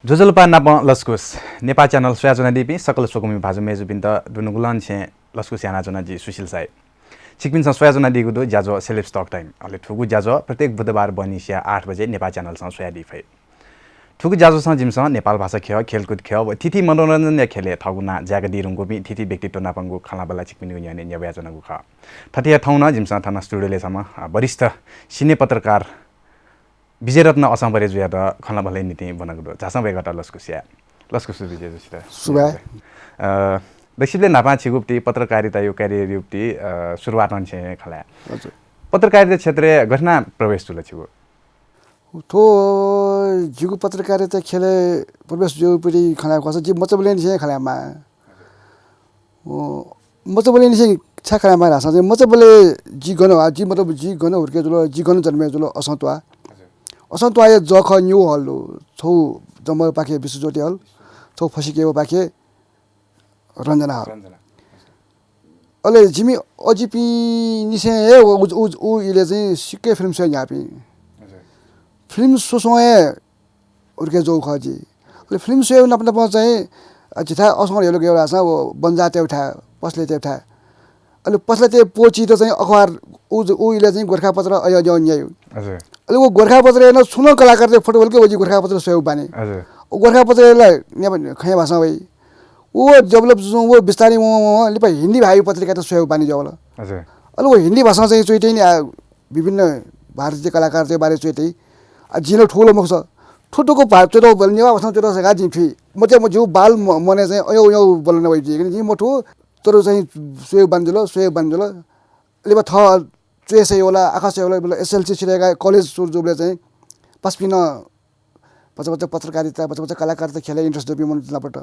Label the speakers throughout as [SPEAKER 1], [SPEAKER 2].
[SPEAKER 1] जोजलपा नाप लस्कुस नेपा च्यानल स्वयाजना दिपी सकल सोकमी भाजु मेजु बिन्त दुनुगुलन छे लस्कुस याना जना जी सुशील शाही छिकपिन स्वयाजना दिगु दो जाजो सेलेब्स टक टाइम अले ठुगु जाजो प्रत्येक बुधबार बनिसिया 8 बजे नेपा च्यानल सँग स्वया दिफै ठुगु जाजो सँग जिमसँग नेपाल भाषा खेल खेलकुद खेल तिथि मनोरञ्जन खेले थगुना ज्यागा दिरुङको बि तिथि व्यक्तित्व नापंगु खलाबला छिकपिन याने न्यावयाजना गुखा थटिया ठाउना जिमसँग थाना स्टुडियोले सम वरिष्ठ सिने पत्रकार बिजय रत्न असाम्बरे जुया त खला भलै नीति बनागु दो जासा बेगटा लस्कुसिया लस्कुसु बिजय जसिता
[SPEAKER 2] सुबा
[SPEAKER 1] दक्षिणले नापा छिगुप्ती पत्रकारिता यो क्यारियर युक्ति सुरुवात छे खला
[SPEAKER 2] हजुर
[SPEAKER 1] पत्रकारिता क्षेत्र घटना प्रवेश तुला छिगु
[SPEAKER 2] तो जिगु पत्रकारिता खेले प्रवेश जो परि खला खस जी मचबले नि खलामा मचबले नि छ खलामा रासा मचबले जी गन जी मतलब जी गन हुर्के जुल जी गन जन्मे जुल असन्तवा असन्तवा जख न्यू हल छौ जम्म पाखे विश्वज्योति हल छौ फसिकेको पाखे रञ्जना हल अले जिमी अजिपी निसे उ इले चाहिँ सिक्के फिल्म छ यापी फिल्म सोसोए उर्के जो खजी अले फिल्म सो नपन चाहिँ जिथा असङ हेलो गेला छ वो बन्जाते उठा पसले ते उठा अले पसले ते पोची त चाहिँ अखबार उ इले चाहिँ गोरखापत्र अय जो न्याय
[SPEAKER 1] हजुर
[SPEAKER 2] अले वो गोरखापत्र न सुनो कलाकार चाहिँ फुटबल के वजी गोरखापत्र सहयोग बानी
[SPEAKER 1] हजुर
[SPEAKER 2] ओ गोरखापत्रलाई ने खया भाषा वइ वो डेभलप जो वो बिस्तारै लिपा हिन्दी भाइ पत्रिका त सहयोग बानी जवल
[SPEAKER 1] हजुर
[SPEAKER 2] अले वो हिन्दी भाषा चाहिँ चोइटै नि विभिन्न भारतीय कलाकार चाहिँ बारे चोइटै जिनो ठुलो मक्स ठुटुको चोटो बोल्ने वा वसन चोटो सगा जिफी म चाहिँ म जो बाल मने चाहिँ अयो यो बोल्न वइ जिन जी मठो तरो चाहिँ सहयोग बान्दिलो लिपा थ चेसे होला आकाश होला एसएलसी छिरेका कलेज सुरजुले चाहिँ पस्पिन पछपछ पत्रकारिता पछपछ कलाकारिता खेले इन्ट्रेस्ट दियो मन दिलापट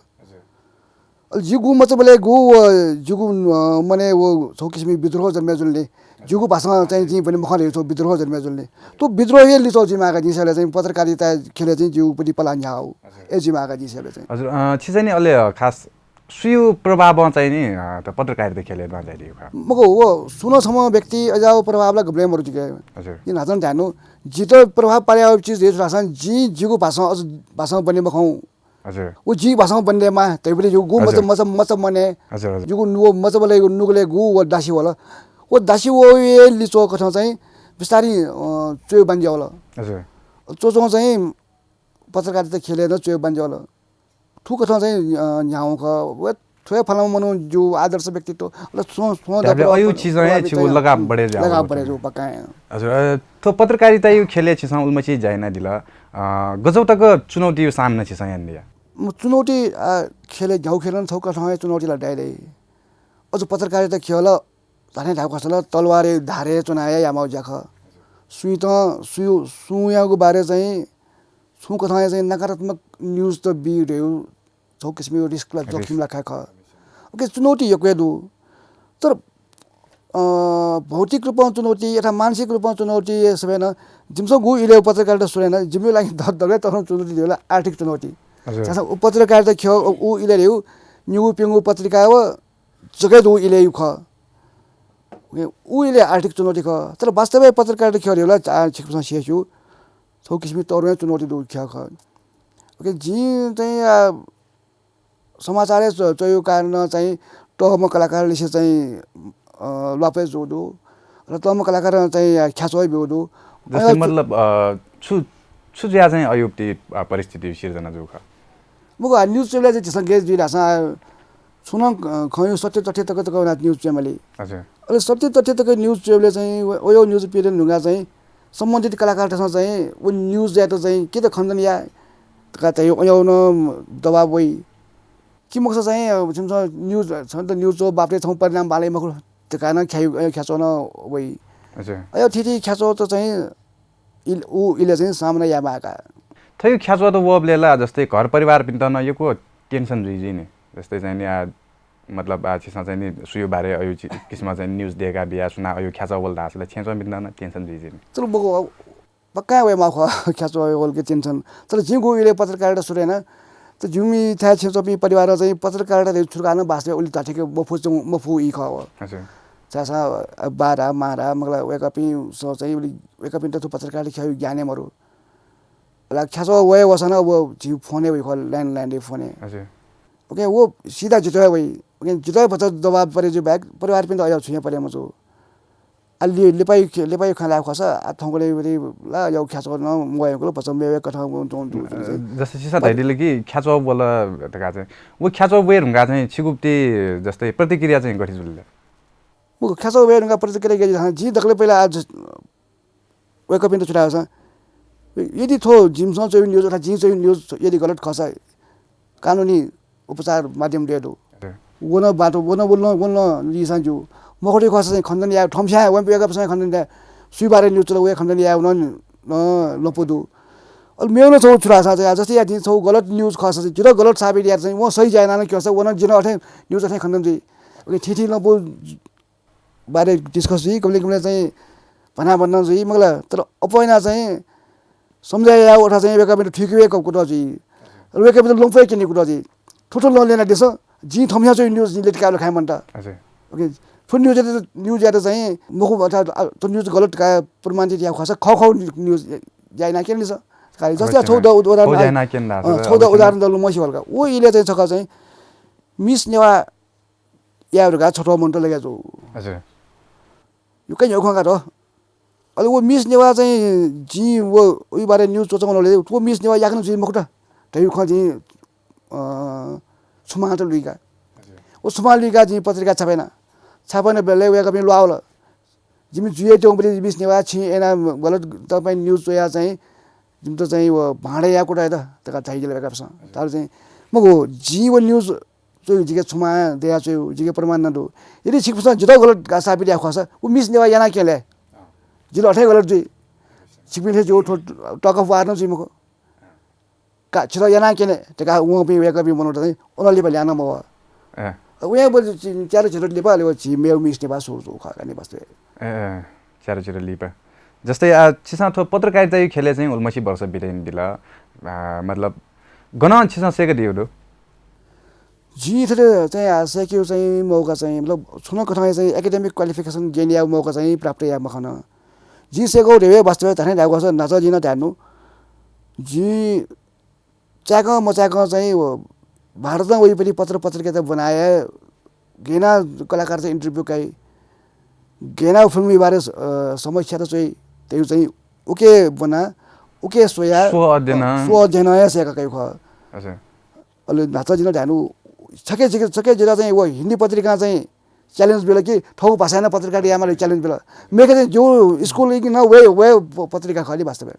[SPEAKER 2] जिगु मचबले गु जिगु मने वो छौ किसिम विद्रोह जन्मेजुलले जिगु भाषा चाहिँ जी पनि मखले छौ विद्रोह जन्मेजुलले तो विद्रोह लिचौ जिमागा जिसले चाहिँ पत्रकारिता खेले चाहिँ जिगु पनि पलान्या हो ए जिमागा जिसले चाहिँ
[SPEAKER 1] हजुर छिसै नि अले खास सुयु प्रभाव चाहिँ नि त पत्रकारिता खेले नजाइदियो खा
[SPEAKER 2] मको वो सुनो सम व्यक्ति अजाव प्रभावला ब्लेमहरु दिके
[SPEAKER 1] हजुर
[SPEAKER 2] इन हाजन जानु जित प्रभाव पार्या चीज हेस रासन जी जिगु भाषा बन्ने मखौ
[SPEAKER 1] हजुर
[SPEAKER 2] उ जी भाषा बन्नेमा तैपनि जो गु मच मने
[SPEAKER 1] हजुर
[SPEAKER 2] जुगु नु मचबले नुगले गु व दासी होला ओ दासी वो ए लिचो कथा चाहिँ बिस्तारी चोय बन्जे होला
[SPEAKER 1] हजुर
[SPEAKER 2] चोचो चाहिँ पत्रकारिता खेलेर चोय बन्जे होला ठुक कथा चाहिँ न्याउ क व थोय फलाम मनु जो आदर्श व्यक्तित्व ल सो
[SPEAKER 1] द अयु चीज है छु लगाव बढे
[SPEAKER 2] जो पक्का
[SPEAKER 1] हजुर तो पत्रकारिता यो खेले छ उलमा चीज जाइन दिला गजौ तक चुनौती सामना छ यहाँ दिया
[SPEAKER 2] चुनौती खेले घाउ खेलन छौका ठाउँ चुनौतीलाई डाइले अझ पत्रकारिता खेल धाने ढाउ खसल तलवारे धारे चुनाए यामाउ जाख सुई त सुयाको बारे चाहिँ सु कथा चाहिँ नकारात्मक न्यूज त बिर्यो छौ किसिमको रिस्कलाई जोखिमलाई खाख ओके चुनौती यो केदु तर भौतिक रूपमा चुनौती या मानसिक रूपमा चुनौती सबैन जिमसँग गु इले पत्रकारिता सुनेन जिम्मे लागि दगै तर चुनौती दियोला आर्थिक चुनौती जसा पत्रकारिता ख उ इले न्यु पिङु पत्रिका व जगै दु इले ख उ इले आर्थिक चुनौती ख तर वास्तवमै पत्रकारिता खेलेला छिकसँग सिएछु छौ किसिम तरुण चुनौती दु ख ओके जी चाहिँ समाचार चयो कारण चाहिँ टहम कलाकारले चाहिँ लपे जोदो र टहम कलाकार चाहिँ ख्याचोय बिउदो
[SPEAKER 1] मतलब छु ज्या चाहिँ अयुक्ति परिस्थिति सिर्जना जोखा
[SPEAKER 2] मको न्यूज चेनल चाहिँ त्यसमा गेज दिइराछ सुन खयो सत्य तथ्य तक न्यूज च्यानलले
[SPEAKER 1] हजुर
[SPEAKER 2] अहिले सत्य तथ्य तक न्यूज च्यानलले चाहिँ ओयो न्यूज पिरियड नुगा चाहिँ सम्बन्धित कलाकारसँग चाहिँ उ न्यूज या त चाहिँ के त खण्डन या का चाहिँ ओयो न दबाब वइ कि मक्स चाहिँ छिमस न्यूज छ त न्यूज जो बापले छौ परिणाम बाले मको त्यो कारण ख्याचो न वइ
[SPEAKER 1] हजुर
[SPEAKER 2] अयो थिति ख्याचो त चाहिँ उ इले चाहिँ सामने यामाका
[SPEAKER 1] थयो ख्याचो त वबलेला जस्तै घर परिवार पिन्त न यो टेन्सन जुइजी नि जस्तै चाहिँ नि मतलब छिसा चाहिँ नि सुयो बारे अयु किसिममा चाहिँ न्यूज दिएका बिया सुना अयु ख्याचो बोल्दा आसले छेचो पिन्त न टेन्सन जुइजी नि
[SPEAKER 2] तर मको पक्का वे माख ख्याचो बोल के टेन्सन तर जिगु इले पत्रकारिता सुरेन त जुमी था छेचो पि परिवार चाहिँ पत्रकारिता छुर्कान बास्ते उली ताठेको मफु इ ख हो
[SPEAKER 1] हजुर
[SPEAKER 2] चासा बारा मारा मगला वेकअपिङ सो चाहिँ उली वेकअपिङ त पत्रकारिता ख्याउ ज्ञाने मरु ख्याचो वे वसन वो जी फोने वही खोल लैंड फोने
[SPEAKER 1] हजुर
[SPEAKER 2] ओके वो सीधा जितो वही ओके जितो बच्चा दबाव परे जो बैग परिवार पिन आयो छुया परे मजो अलि लिपाई खाला खसा थंगले ला यो ख्याचो न मोयको बच्चा मेवे कथा
[SPEAKER 1] जस्तै सिसा धैले कि ख्याचो बोल तका चाहिँ वो ख्याचो वे रुंगा चाहिँ छिगुप्ती जस्तै प्रतिक्रिया चाहिँ गठि जुलले
[SPEAKER 2] वो ख्याचो वे रुंगा प्रतिक्रिया गरि जी दखले पहिला आज वेकअप इन छुरा छ यदि थो जिमसँग चाहिँ न्यूज अथवा जी चाहिँ न्यूज यदि गलत खसा कानुनी उपचार माध्यम दिएदो वोन बाटो वोन बोल्न लिसान जो मखोटी खसा चाहिँ खण्डन या ठम्स्या वन वेकअप सँग खण्डन या सुइबारे न्यूज चलो वे खण्डन या न लपोदु अल मेउन छौ छुरा छ चाहिँ जस्तै या दिन छौ गलत न्यूज खसा चाहिँ जिरो गलत साबित या चाहिँ वो सही जाएन न के छ वन जिन अथे न्यूज अथे खण्डन चाहिँ ओके ठिठी लपो बारे डिस्कस जी कमले चाहिँ भन्न चाहिँ मगला तर अपैना चाहिँ सम्झाया उठा चाहिँ वेकअप ठिक वेकअप कुरा चाहिँ वेकअप लंफै किने कुरा चाहिँ ठुठो लोन लेना देश जी थम्या चाहिँ न्यूज लेट कालो खाइ मन त ओके फुल न्यूज या चाहिँ मको अथवा त्यो न्यूज गलत का प्रमाण चाहिँ या खस ख न्यूज जाइना के लिस खाली जस्तै उदाहरण दल मसी हल्का ओ इले चाहिँ छका चाहिँ मिस नेवा याहरुका छोटो मन त लगे जो
[SPEAKER 1] हजुर
[SPEAKER 2] यो कहीं यो खंगा र अले वो मिस नेवा चाहिँ जी वो उही बारे न्यूज चोचाउनले वो मिस नेवा याक्न जी मखुटा तै ख जी सुमाट लुइका ओ सुमाल लुइका जी पत्रिका छापेन बेले वेका पनि लआउल जिमी जुए त्यो पनि मिस नेवा छि एना गलत तपाई न्यूज चोया चाहिँ जिम त चाहिँ वो भाडे या कुटा त तका चाहिले वेका छ तार चाहिँ मगो जी वो न्यूज जो जिके छुमा देया चाहिँ जिके प्रमाण न दो यदि छिकपुसा जितो गलत का साबित या खसा वो मिस नेवा याना केले जिलो अठै गलत जी छिकपिले जो टक अफ वार न जी मको का छिरो याना केने तका उ पे वेका भी मनोट चाहिँ ओनले बले आना म उया बोल चार छिरो लिपा ले छि मेउ मिस नेवा सोजो खा नि बस्ते
[SPEAKER 1] चार छिरो लिपा जस्तै छिसा थो पत्रकारिता खेले चाहिँ उल्मसी वर्ष बितेन दिला मतलब गना छिसा सेक दियो दो
[SPEAKER 2] जी थरे चाहिँ सेक्यु चाहिँ मौका चाहिँ मतलब छुन कथा चाहिँ एकेडेमिक क्वालिफिकेसन गेनिया मौका चाहिँ प्राप्त या मखन जी सेको रेवे वास्तव थाने लागो छ नच जिन ध्यानु जी चाक मचाक चाहिँ भारतमा वही पत्रिका बनाए गेना कलाकार चाहिँ इन्टरभ्यू काई गेना फिल्मी बारे समस्या चाहिँ त्यो चाहिँ ओके बना ओके सोया
[SPEAKER 1] स्व
[SPEAKER 2] अध्ययन या सेका काई ख
[SPEAKER 1] हजुर
[SPEAKER 2] अले नाच जिन ध्यानु छके जिल्ला चाहिँ वो हिन्दी पत्रिका चाहिँ च्यालेन्ज बेला कि ठौ भाषाना पत्रिका यामाले च्यालेन्ज बेला मेके चाहिँ जो स्कुल कि न वे पत्रिका खाली वास्तव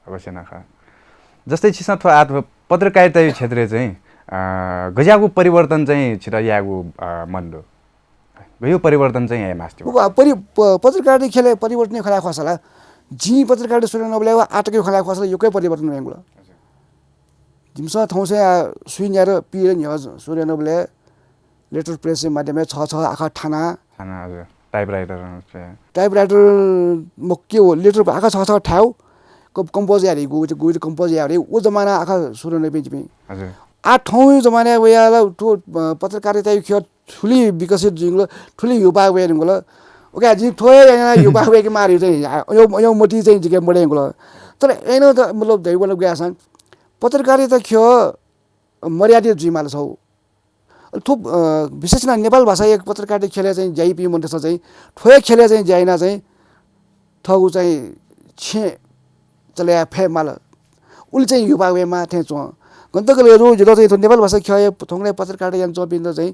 [SPEAKER 1] अवश्य नखा जस्तै छिसा थो आत पत्रकारिता क्षेत्र चाहिँ गजाको परिवर्तन चाहिँ छिरा यागु मन्दो गयो परिवर्तन चाहिँ यहाँ मास्यो
[SPEAKER 2] पत्रकारिता खेले परिवर्तन खला खसला जी पत्रकारिता सुने नबले आटके खला खसला योकै परिवर्तन भएंगुला जिमसा थौसे सुइन्यार पिरे नि सुने नबले लेटर प्रेस माध्यमले छ आखा थाना
[SPEAKER 1] हजुर टाइपराइटर
[SPEAKER 2] मक्के हो लेटर आखा छ ठाउ कंपोज यारी गु कंपोज यारी ओ जमाना आखा सुने पेज में
[SPEAKER 1] हजुर
[SPEAKER 2] आ ठाउँ जमाना वयाला तो पत्रकारिता ख ठुली विकसित जिंगलो ठुली युवा वेंगलो ओके जी थोय युवा वे के मारि चाहिँ यो मोटी चाहिँ जिके मडेंगलो तर एनो त मतलब दैवल गयासन पत्रकारिता ख मर्यादित जिमाल छौ थुप विशेष न नेपाल भाषा एक पत्रकारिता खेले चाहिँ जाइपी मन्त्र चाहिँ ठोय खेले चाहिँ जाइना चाहिँ थगु चाहिँ छे चले फे माल उल चाहिँ युवा वेमा थे चो गन्तकले रो जो चाहिँ नेपाल भाषा ख्याए थोंगले पत्रकारिता यान चोपिन्द चाहिँ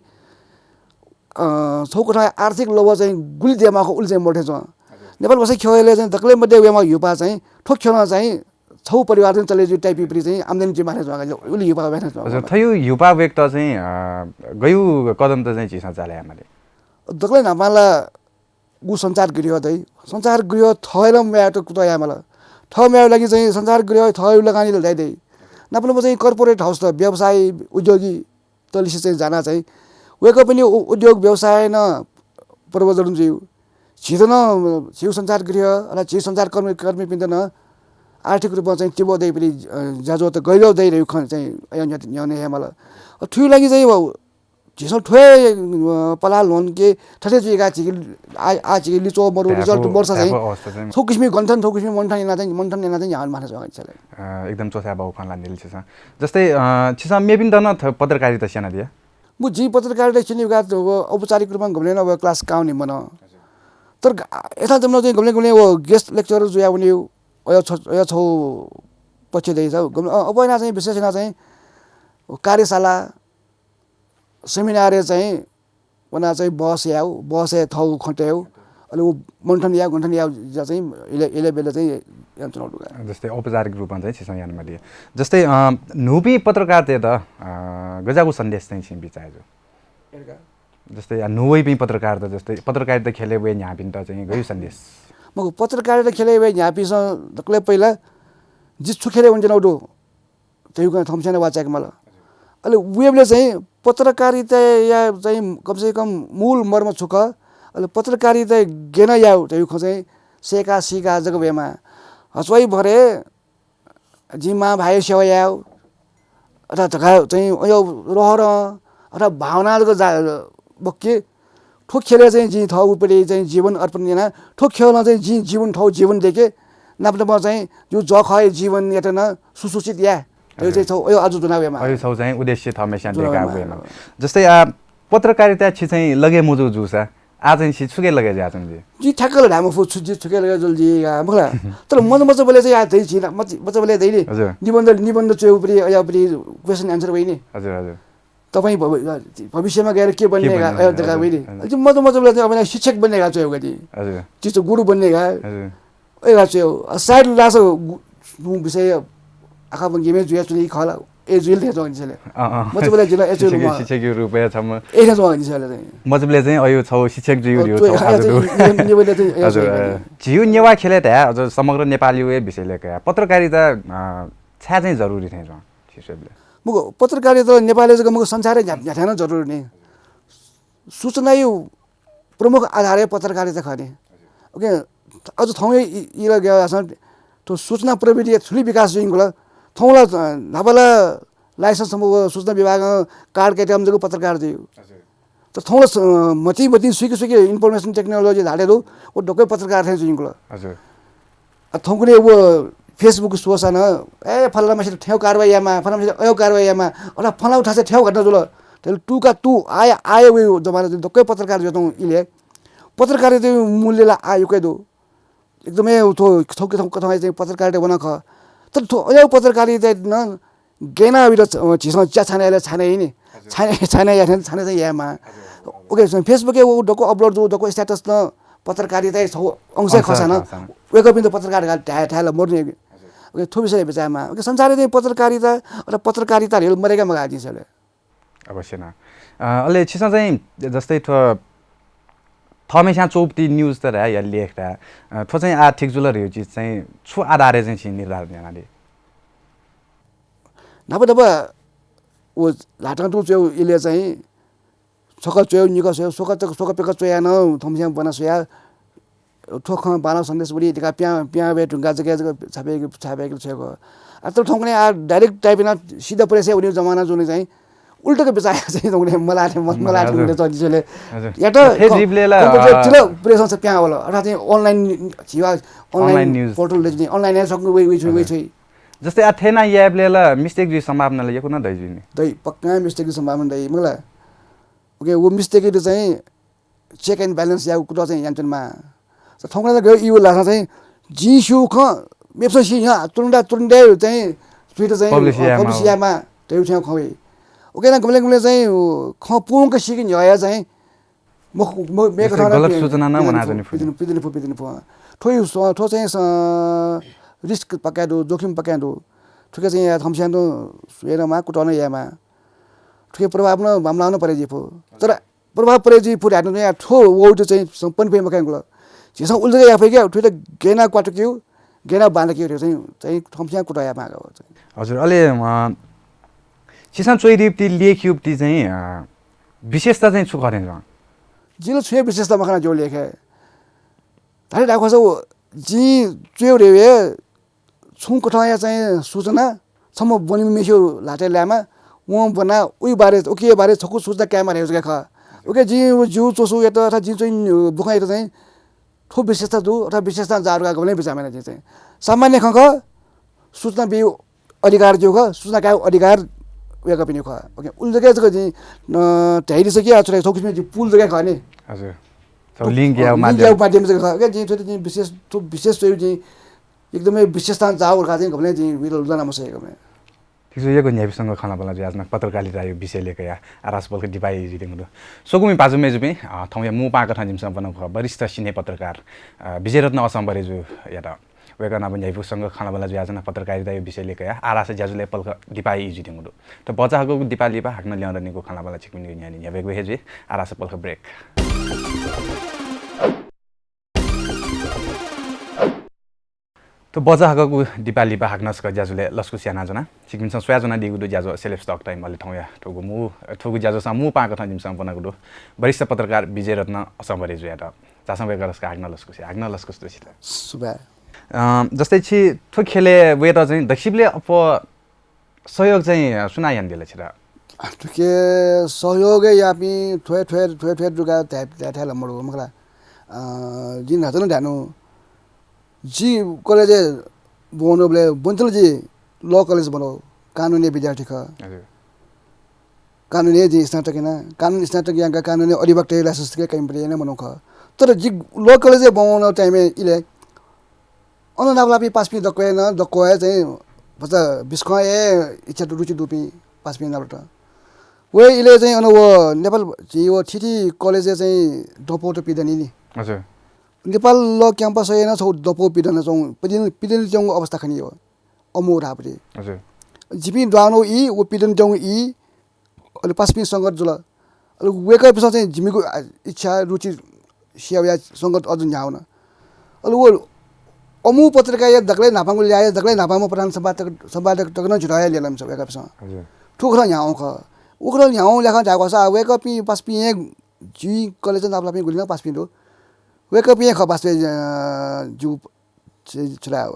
[SPEAKER 2] छौको आर्थिक लोभ चाहिँ गुली देमाको उल चाहिँ मोठे छ नेपाल भाषा ख्याएले चाहिँ दक्ले मध्ये वेमा युवा चाहिँ ठोक खेल्न चाहिँ छौ परिवार चाहिँ चले जो टाइपी पनि चाहिँ आम्दानी चाहिँ माने छ उल युवा वेना छ
[SPEAKER 1] हजुर थयो युवा व्यक्त चाहिँ गयु कदम त चाहिँ चिसा चाले हामीले
[SPEAKER 2] दक्ले नमाला गु संचार गृह दै संचार गृह थयलम म्याट कुत यामला ठ म्याउ लागि चाहिँ संचार गृह थय लगानी दै दै नपले चाहिँ कर्पोरेट हाउस त व्यवसाय उद्योगी तलिसे चाहिँ जाना चाहिँ वेको पनि उद्योग व्यवसाय न प्रबोधन जिउ छिटो न छिउ संचार गृह अला छिउ संचार कर्मी पिन्द न आर्थिक रूपमा चाहिँ टिबो दै पनि जाजो त गइलो दै रह्यो चाहिँ यने हेमला ठुइ लागि चाहिँ 지선 퇴 빨라 논게 타세지가 지금 지금 리조 머루 리졸트 머사 चाहिँ थोकिसमी गन्थन थोकिसमी मन्थन याना चाहिँ यहाँ माने छ
[SPEAKER 1] एकदम चोसा बाउ खनला निल छ जस्तै छिसा मेबिन दन पत्रकारिता सेना दिया
[SPEAKER 2] मु जी पत्रकारिता छिनि गा औपचारिक रूपमा गमले न क्लास काउने मन तर यता जम्न चाहिँ गमले वो गेस्ट लेक्चरर जो आउने यो छौ पछि दै छ अब यहाँ चाहिँ विशेषना चाहिँ कार्यशाला सेमिनार चाहिँ वना चाहिँ बस थौ खट्याउ अनि उ मन्थन या चाहिँ इले बेला चाहिँ यहाँ चुनाउ
[SPEAKER 1] जस्तै औपचारिक रूपमा चाहिँ छिसा यानमा दिए जस्तै नुपी पत्रकारिता त गजाको सन्देश चाहिँ छिन बिचायो जस्तै नुवै पनि पत्रकारिता जस्तै पत्रकारिता खेले वे यहाँ पिन त चाहिँ गयो सन्देश
[SPEAKER 2] म पत्रकारिता खेले वे यहाँ पिस दक्ले पहिला जिच्छु खेले हुन्छ नौडो त्यही का थम्सेना वाचाक मलाई अहिले वेबले चाहिँ पत्रकारिता या चाहिँ कमसे कम मूल मर्म छुक अहिले पत्रकारिता गेन या त्यही चाहिँ सेका सिका जगवेमा हसवाई भरे जिम्मा भाइ सेवा याउ अथवा धका चाहिँ यो रहर अथवा भावनाको बक्के ठोक खेले चाहिँ जी थौ उपरि चाहिँ जीवन अर्पण देना ठोक खेलमा चाहिँ जी जीवन थौ जीवन देखे नाप्नमा चाहिँ जो जखय जीवन यातना सुसूचित या त्यो चाहिँ छौ यो आज चुनावमा
[SPEAKER 1] यो छौ चाहिँ उद्देश्य थमेसा देका वेमा जस्तै पत्रकारिता छि चाहिँ लगे मुजु जुसा आज चाहिँ छुके लगे जाछन्
[SPEAKER 2] जी ठक्कल ढामो फु छुके लगे जल्दी मखला तर मजा बोले चाहिँ याद थिइन मजा बोले दैले निबन्ध चाहिँ उपरि उपरि क्वेशन आन्सर भइने
[SPEAKER 1] हजुर
[SPEAKER 2] तपाई भविष्यमा गएर के बन्नेगा देखा भइने मजा बोले चाहिँ अब शिक्षक बन्नेगा चाहिँ गति
[SPEAKER 1] हजुर
[SPEAKER 2] त्यो गुरु बन्नेगा ए चाहिँ साइड लासो विषय आखा बंगीमे जुया चुनी खला ए जुइल थे जोगिसले मजबले जिल्ला एचु रुमा
[SPEAKER 1] शिक्षक रुपैयाँ छम
[SPEAKER 2] ए थे जोगिसले चाहिँ
[SPEAKER 1] मजबले चाहिँ अयो छौ शिक्षक जिउ रियो हजुर जिउ नेवा खेले त हजुर समग्र नेपाली वे विषयले के पत्रकारिता छा चाहिँ जरुरी थियो जो शिक्षकले
[SPEAKER 2] मुको पत्रकारिता नेपाली जको मुको संसारै झ्याठ्यान जरुरी नि सूचना यो प्रमुख आधार पत्रकारिता खने ओके अझ ठाउँै इला गया तो सूचना प्रविधि ठुली विकास जिङला थौला नबला लाइसेन्स सूचना विभाग कार्ड केटम जको पत्रकार दियो त थौला मती सुके इन्फर्मेसन टेक्नोलोजी धाडेरो ओ ढोकै पत्रकार थे जिङला
[SPEAKER 1] हजुर
[SPEAKER 2] थौकुले वो फेसबुक सोसन ए फल्ला मासे ठेउ कारबाहीमा फल्ला मासे अयो कारबाहीमा अला फल्ला उठासे ठेउ घट्न जुल तेल टुका टु आए वे जमाना ढोकै पत्रकार जतो इले पत्रकारिता मूल्यला आयो के दो एकदमै थौके चाहिँ पत्रकारिता बना ख तर यो पत्रकारिता न गेना विरोध छिसमा छानेले छाने नि छाने या चाहिँ यामा ओके फेसबुक वो डको अपलोड जो डको स्टेटस न पत्रकारिता अंश खसान वेक अप इन पत्रकार ठ्याला मर्ने ओके थो विषय विचारमा ओके संसारले चाहिँ पत्रकारिता र पत्रकारिता हेल मरेका मगादि छले
[SPEAKER 1] अवश्य न अहिले छिसा चाहिँ जस्तै थमेसा चौपती न्यूज त रहा या लेख्दा थो चाहिँ आर्थिक जुलर यो चीज चाहिँ छु आधारे चाहिँ छि निर्धारण यानाले
[SPEAKER 2] नब ओ लाटन टु चौ इले चाहिँ सक चौ निक सौ सक पेक चया न थमस्या बनासया ठोख बाला सन्देश बडी दिका प्या बे ढुंगा जगे छापेको छको अत ठोकने डाइरेक्ट टाइप न सिधा प्रेस उनी जमाना जुने चाहिँ उल्टोको बिचाया चाहिँ उनी मलाई चलिसले या त
[SPEAKER 1] फेसबुकले
[SPEAKER 2] ठुलो प्रेसन छ त्यहाँ होला अथवा चाहिँ अनलाइन छिवा अनलाइन न्यूज पोर्टलले चाहिँ अनलाइन हेर्न सक्नु वे छै
[SPEAKER 1] जस्तै अथेना याबले मिस्टेक जी सम्भावनाले यको न दैजिने
[SPEAKER 2] दै पक्का मिस्टेक सम्भावना दै मलाई ओके वो मिस्टेक चाहिँ चेक एन्ड ब्यालेन्स या कुरा चाहिँ यान्चनमा ठौकना गयो यो लासा चाहिँ जिसु ख मेप्स सी यहाँ तुरुन्डे चाहिँ ट्विटर चाहिँ पब्लिसियामा त्यो चाहिँ खवे ओके ना गमले चाहिँ ख पुङको सिकिन हया चाहिँ म मेको
[SPEAKER 1] गलत सूचना न बना जनि
[SPEAKER 2] पिदिन ठो चाहिँ रिस्क पकादो जोखिम पकादो ठुके चाहिँ या थम्स्यानो सुएरमा कुटाउन यामा ठुके प्रभाव न मामला परे जिफो तर प्रभाव परे जी पुरा हाट्नु या ठो वोट चाहिँ सम्पन्न पे मकाङला जिस उल्टे या फेके ठुटे गेना क्वाटक्यु गेना बाँधक्यु चाहिँ थम्स्या कुटाया मागा
[SPEAKER 1] हजुर अहिले सिसान चोइदिप्ती लेख्युप्ती चाहिँ विशेषता चाहिँ छु गरेन
[SPEAKER 2] जिलो छुए विशेषता मखना जो लेखे ताले राखो छ जी चुयो रेवे छु कोठाया चाहिँ सूचना सम्म बनि मेस्यो लाटे ल्यामा वो बना उही बारे ओके बारे छकु सोच्दा क्यामा हेर्छ ख ओके जी जिउ चोसु या त अथवा जी चाहिँ बुखा या चाहिँ ठो विशेषता दु अथवा विशेषता जारुगा गने बिचामा चाहिँ सामान्य खख सूचना बि अधिकार जो ख सूचना का अधिकार उयो पनि ख ओके उल जग्गा चाहिँ जी ढाइले सके आछरे छकुसमे जी पुल जग्गा ख नि
[SPEAKER 1] हजुर सब लिंक या
[SPEAKER 2] माध्यम से ख ओके जी चाहिँ विशेष तो विशेष चाहिँ एकदमै विशेषता जाउर का चाहिँ गने जी विरल जना मसे गने
[SPEAKER 1] यो न्यायसँग खाना बना आज पत्रकारिता यो विषय लेके या आरासबल के डिपाई जिदिङ सोकुमी पाजु मेजु पे थौ या मु पाका थाजिमसँग बनाउ वरिष्ठ सिने पत्रकार विजय रत्न असम्बरे जो या त वेका नाम न्यायसँग खाना बना जो आज पत्रकारिता यो विषय लेके या आरास ज्याजुले पल्क डिपाई जिदिङ त बचाको दिपाली पा हाक्न ल्याउँदा निको खाना बला छिकमिन न्यानी या वेगवे हेजे आरास पल्क ब्रेक तो बजा हगको दिपाली बा हाग्नस क ज्याजुले लस्कु स्याना जना सिक्किमसँग स्वयाजना दिगु दु ज्याजो सेलेब्स टक टाइम अलि ठाउँ या ठोगु ज्याजो सा मु पाको ठाउँ जिमसँग बनाको दु वरिष्ठ पत्रकार विजय रत्न असम्बरे जो याटा चासँग वेगरस का हाग्न लस्कु दसित
[SPEAKER 2] सुबा
[SPEAKER 1] जस्तै छि थो खेले वे त चाहिँ दक्षिपले अप सहयोग चाहिँ सुनायान दिले छिरा
[SPEAKER 2] ठुके सहयोग यापि थोए दुगा थ्याला मडो मकला जिन हतन ध्यानु जी कॉलेज बोनोबले बुंतल जी लॉ कॉलेज बनो कानुनी विद्यार्थी ख कानुनी जी स्नातक ना कानुन स्नातक यांका कानुनी अधिवक्ता लाइसेंस के कहीं ने मनो ख तर जी लॉ कॉलेज बनाउन टाइम इले अननाबला पि 5 पि दक्वे न दक्वे चाहिँ बच्चा बिस्को इच्छा रुचि दुपि 5 पि नबाट वे इले चाहिँ अन वो नेपाल जी वो ठिठी कॉलेज चाहिँ डपोट पिदनी नि
[SPEAKER 1] हजुर
[SPEAKER 2] नेपाल ल क्याम्पस हैन छौ दपो पिदन छौ पिदन जौ अवस्था खनि हो अमो रापरे
[SPEAKER 1] हजुर
[SPEAKER 2] जिपि डानो इ वो पिदन जौ इ अले 5 पि संगत जुल अले वेक अप चाहिँ जिमीको इच्छा रुचि सियाया संगत अझ न्याउन अले वो अमु पत्रिका या दक्ले नापाङको ल्याए दक्ले नापाङमा प्रधान सम्पादक तकन जुराया ल्यालम छ वेक अप
[SPEAKER 1] हजुर
[SPEAKER 2] ठोक्र न्याउ ख उक्र न्याउ लेखा जाको सा वेक अप 5 पि जी कलेज नापला पि गुलिन 5 पि दो वेक अप ख बास जु चला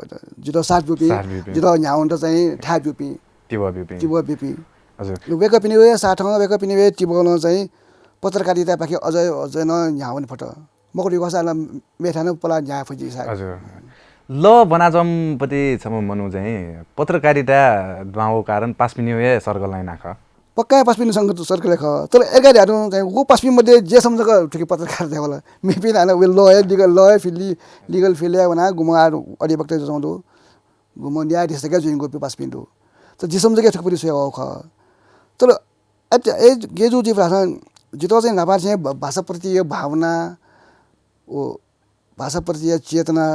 [SPEAKER 2] जिरो 7 रुपि जिरो न्याउ त चाहिँ 8 रुपि तिबो बिपि हजुर वेक अप नि वे 60 वेक अप नि वे तिबो न चाहिँ पत्रकारिता बाकी अझै न न्याउ नि फट मको दिगसा मेठान पला न्या फजी सा
[SPEAKER 1] हजुर ल बनाजम पति छम मनु चाहिँ पत्रकारिता द्वाओ कारण 5 मिनिट वे सर्कल लाइन आख
[SPEAKER 2] पक्का 5 मिनिट संगत सर्कल ख तर एगा ध्यानु चाहिँ वो 5 मिनिट मध्ये जे समझक ठिक पत्रकारिता होला मेपि न वे ल लिगल फिल या बना गुमा अधिवक्ता जौं गुमा न्यायाधीश के जुइन गोपि 5 मिनिट त जे समझक ठिक पनि सो ख तर ए गेजु जी भाषा जितो चाहिँ नापा चाहिँ भाषाप्रति यो भावना ओ भाषाप्रति चेतना